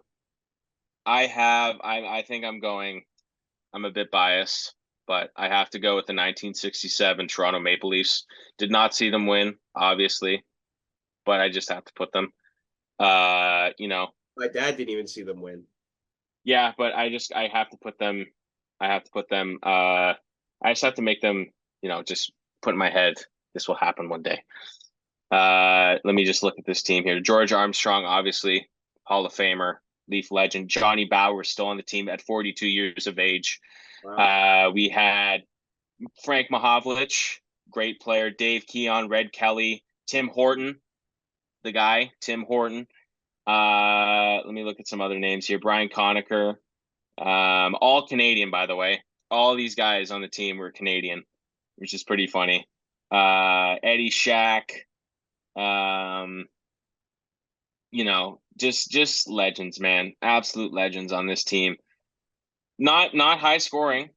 Speaker 2: I think I'm a bit biased, but I have to go with the 1967 Toronto Maple Leafs. Did not see them win, obviously, but I just have to put them.
Speaker 1: My dad didn't even see them win.
Speaker 2: Yeah, but I have to put them. I just have to make them, just put in my head, this will happen one day. Let me just look at this team here. George Armstrong, obviously, Hall of Famer, Leaf legend. Johnny Bauer still on the team at 42 years of age. Wow. We had Frank Mahovlich, great player. Dave Keon, Red Kelly, Tim Horton, the guy, Tim Horton. Let me look at some other names here. Brian Conacher, all Canadian, by the way. All these guys on the team were Canadian, which is pretty funny. Eddie Shack, just legends, man. Absolute legends on this team. Not high scoring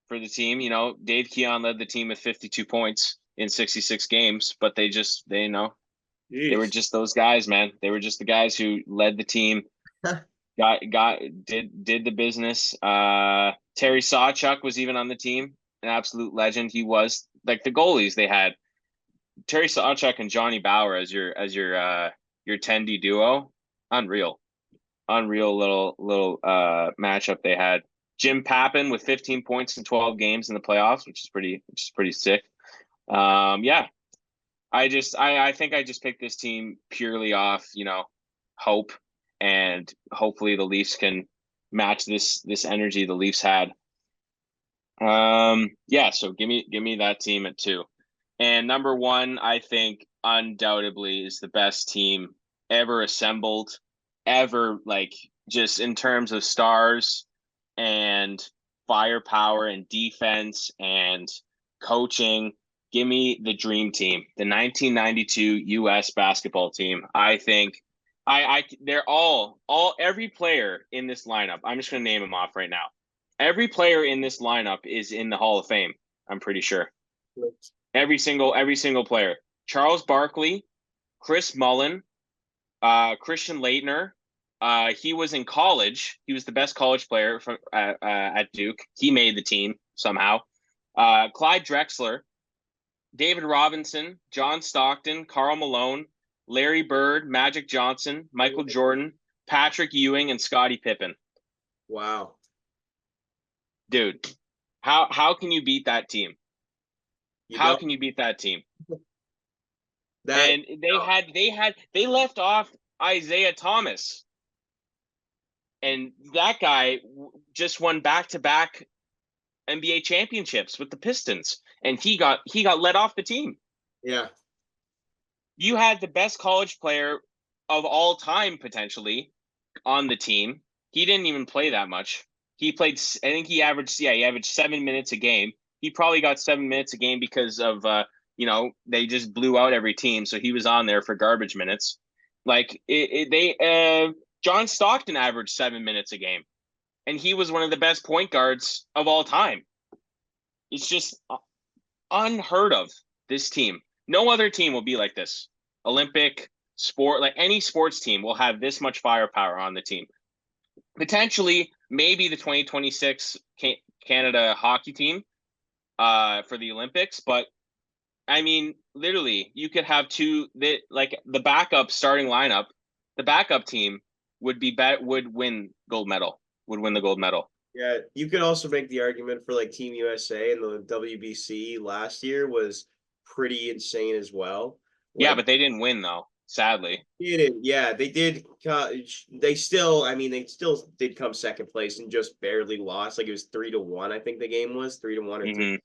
Speaker 2: for the team. Dave Keon led the team with 52 points in 66 games, but they were just those guys, man. They were just the guys who led the team. Did the business. Terry Sawchuk was even on the team, an absolute legend. He was like the goalies they had. Terry Sawchuk and Johnny Bauer as your 10D duo, unreal little matchup they had. Jim Pappin with 15 points in 12 games in the playoffs, which is pretty sick. Yeah, I think I just picked this team purely off hope, and hopefully the Leafs can match this energy the Leafs had. Yeah, so give me that team at 2. And number 1, I think undoubtedly is the best team ever assembled, ever, like, just in terms of stars and firepower and defense and coaching. Give me the dream team, the 1992 U.S. basketball team. I think they're every player in this lineup. I'm just going to name them off right now. Every player in this lineup is in the Hall of Fame. I'm pretty sure. Every single player. Charles Barkley, Chris Mullin, Christian Laettner. He was in college. He was the best college player from at Duke. He made the team somehow. Clyde Drexler, David Robinson, John Stockton, Karl Malone, Larry Bird, Magic Johnson, Michael Jordan, Patrick Ewing, and Scottie Pippen.
Speaker 1: Wow.
Speaker 2: Dude, how can you beat that team? How can you beat that team? And they left off Isaiah Thomas. And that guy just won back-to-back NBA championships with the Pistons, and he got let off the team.
Speaker 1: Yeah.
Speaker 2: You had the best college player of all time potentially on the team. He didn't even play that much. He played, I think he averaged 7 minutes a game. He probably got 7 minutes a game because of they just blew out every team, so he was on there for garbage minutes. Like John Stockton averaged 7 minutes a game, and he was one of the best point guards of all time. It's just unheard of, this team. No other team will be like this. Olympic sport, like any sports team, will have this much firepower on the team. Potentially, maybe the 2026 Canada hockey team for the Olympics, but I mean, literally, you could have the backup starting lineup. The backup team would win gold medal. Would win the gold medal.
Speaker 1: Yeah, you could also make the argument for like Team USA and the WBC last year was pretty insane as well.
Speaker 2: Yeah, but they didn't win though, sadly.
Speaker 1: Yeah, they did. They still did come second place and just barely lost. Like it was 3-1. I think the game was 3-1 or 3-2.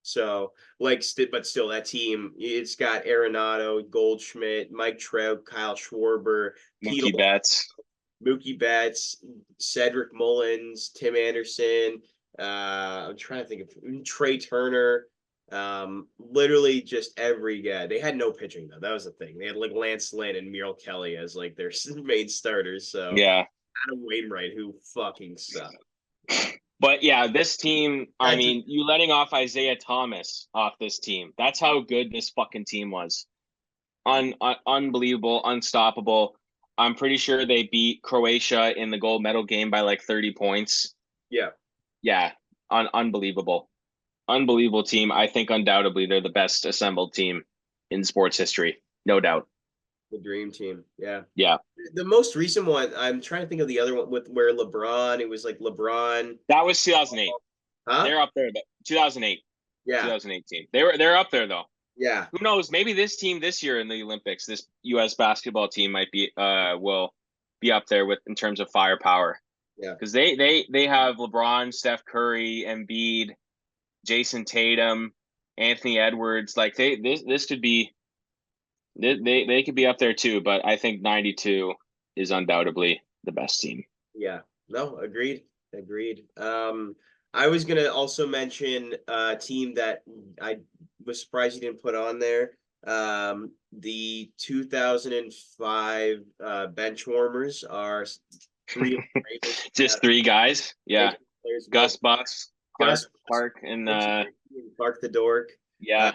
Speaker 1: So but still, that team, it's got Arenado, Goldschmidt, Mike Trout, Kyle Schwarber, Mookie Betts, Cedric Mullins, Tim Anderson. I'm trying to think of Trey Turner. Literally just every guy. They had no pitching though. That was the thing. They had like Lance Lynn and Merrill Kelly as like their main starters. So
Speaker 2: yeah,
Speaker 1: Adam Wainwright, who fucking sucked.
Speaker 2: But yeah, this team, I mean, you letting off Isaiah Thomas off this team. That's how good this fucking team was. Unbelievable, unstoppable. I'm pretty sure they beat Croatia in the gold medal game by like 30 points.
Speaker 1: Yeah.
Speaker 2: Yeah. Unbelievable. Unbelievable team. I think undoubtedly they're the best assembled team in sports history. No doubt.
Speaker 1: The dream team. Yeah.
Speaker 2: Yeah.
Speaker 1: The most recent one, I'm trying to think of the other one with where LeBron, it was like LeBron.
Speaker 2: That was 2008.
Speaker 1: Huh?
Speaker 2: They're up there, but 2008.
Speaker 1: Yeah.
Speaker 2: 2018. They're up there though.
Speaker 1: Yeah.
Speaker 2: Who knows? Maybe this team this year in the Olympics, this U.S. basketball team might be will be up there with in terms of firepower.
Speaker 1: Yeah.
Speaker 2: Because they have LeBron, Steph Curry, Embiid, Jason Tatum, Anthony Edwards. Like this could be they could be up there too, but I think 92 is undoubtedly the best team.
Speaker 1: Yeah. No, agreed. I was gonna also mention a team that I was surprised you didn't put on there. The 2005 bench warmers are
Speaker 2: just three guys. Yeah. Gus Bucks, Clark, and
Speaker 1: Clark the Dork.
Speaker 2: Yeah.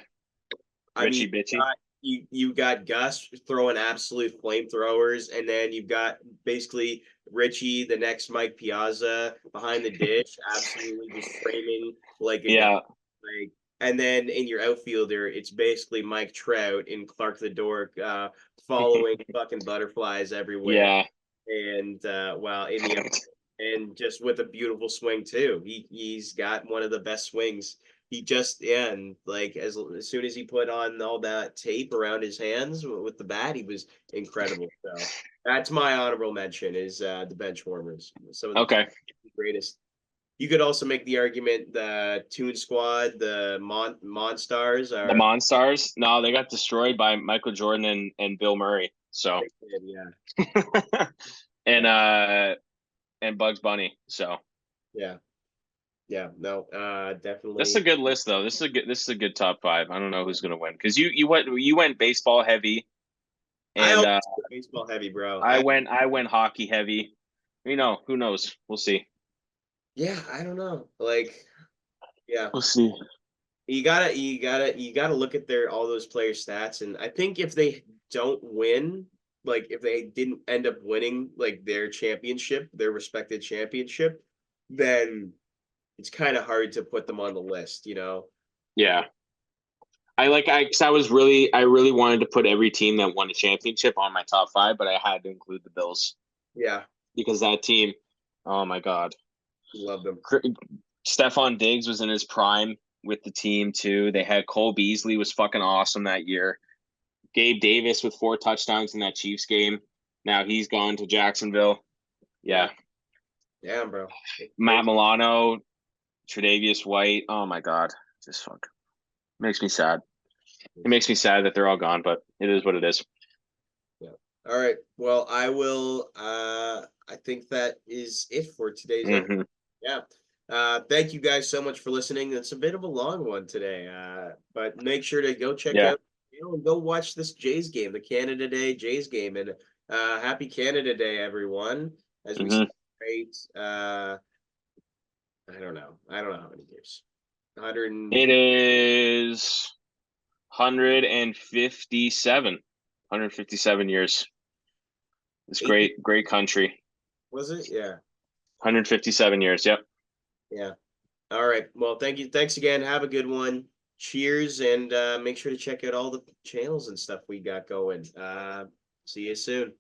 Speaker 1: Richie Bitchy. You got Gus throwing absolute flamethrowers, and then you've got basically Richie, the next Mike Piazza, behind the dish, absolutely just framing like and then in your outfielder, it's basically Mike Trout and Clark the Dork following fucking butterflies everywhere.
Speaker 2: Yeah.
Speaker 1: And and just with a beautiful swing too. He's got one of the best swings. He just and like as soon as he put on all that tape around his hands with the bat, he was incredible. So that's my honorable mention is the bench warmers. Some of the greatest. You could also make the argument the Toon Squad, the Monstars are
Speaker 2: the Monstars. No, they got destroyed by Michael Jordan and Bill Murray. So
Speaker 1: yeah.
Speaker 2: and Bugs Bunny. So
Speaker 1: yeah. Yeah, no,
Speaker 2: This is a
Speaker 1: definitely.
Speaker 2: good list though. This is a good top five. I don't know who's gonna win because you went baseball heavy
Speaker 1: I
Speaker 2: and
Speaker 1: always go baseball heavy, bro.
Speaker 2: I went hockey heavy. Who knows? We'll see.
Speaker 1: Yeah, I don't know. Like, yeah,
Speaker 2: We'll see.
Speaker 1: you gotta look at their all those player stats, and I think if they don't win, like if they didn't end up winning like their championship, their respected championship, then it's kind of hard to put them on the list, you know?
Speaker 2: Yeah. Because I really wanted to put every team that won a championship on my top five, but I had to include the Bills
Speaker 1: Yeah,
Speaker 2: because that team, oh my God.
Speaker 1: love them.
Speaker 2: Stephon Diggs was in his prime with the team too. They had Cole Beasley was fucking awesome that year. Gabe Davis with 4 touchdowns in that Chiefs game. Now he's gone to Jacksonville.
Speaker 1: Yeah,
Speaker 2: Yeah.
Speaker 1: yeah, bro. It's
Speaker 2: Matt
Speaker 1: crazy.
Speaker 2: Milano, Tre'Davious White. Oh my God. Just fuck. Makes me sad. It makes me sad that they're all gone, but it is what it is.
Speaker 1: Yeah. All right. Well, I will. I think that is it for today's episode.
Speaker 2: Mm-hmm.
Speaker 1: Yeah. Thank you guys so much for listening. It's a bit of a long one today, but make sure to go check
Speaker 2: Yeah.
Speaker 1: out, and go watch this Jays game, the Canada Day Jays game, and happy Canada Day, everyone. As we
Speaker 2: Mm-hmm.
Speaker 1: celebrate, I don't know how many years. 100.
Speaker 2: It is 157. 157 years. It's great, great country.
Speaker 1: Was it? Yeah.
Speaker 2: 157 years. Yep.
Speaker 1: Yeah. All right. Well, thank you. Thanks again. Have a good one. Cheers, and make sure to check out all the channels and stuff we got going. See you soon.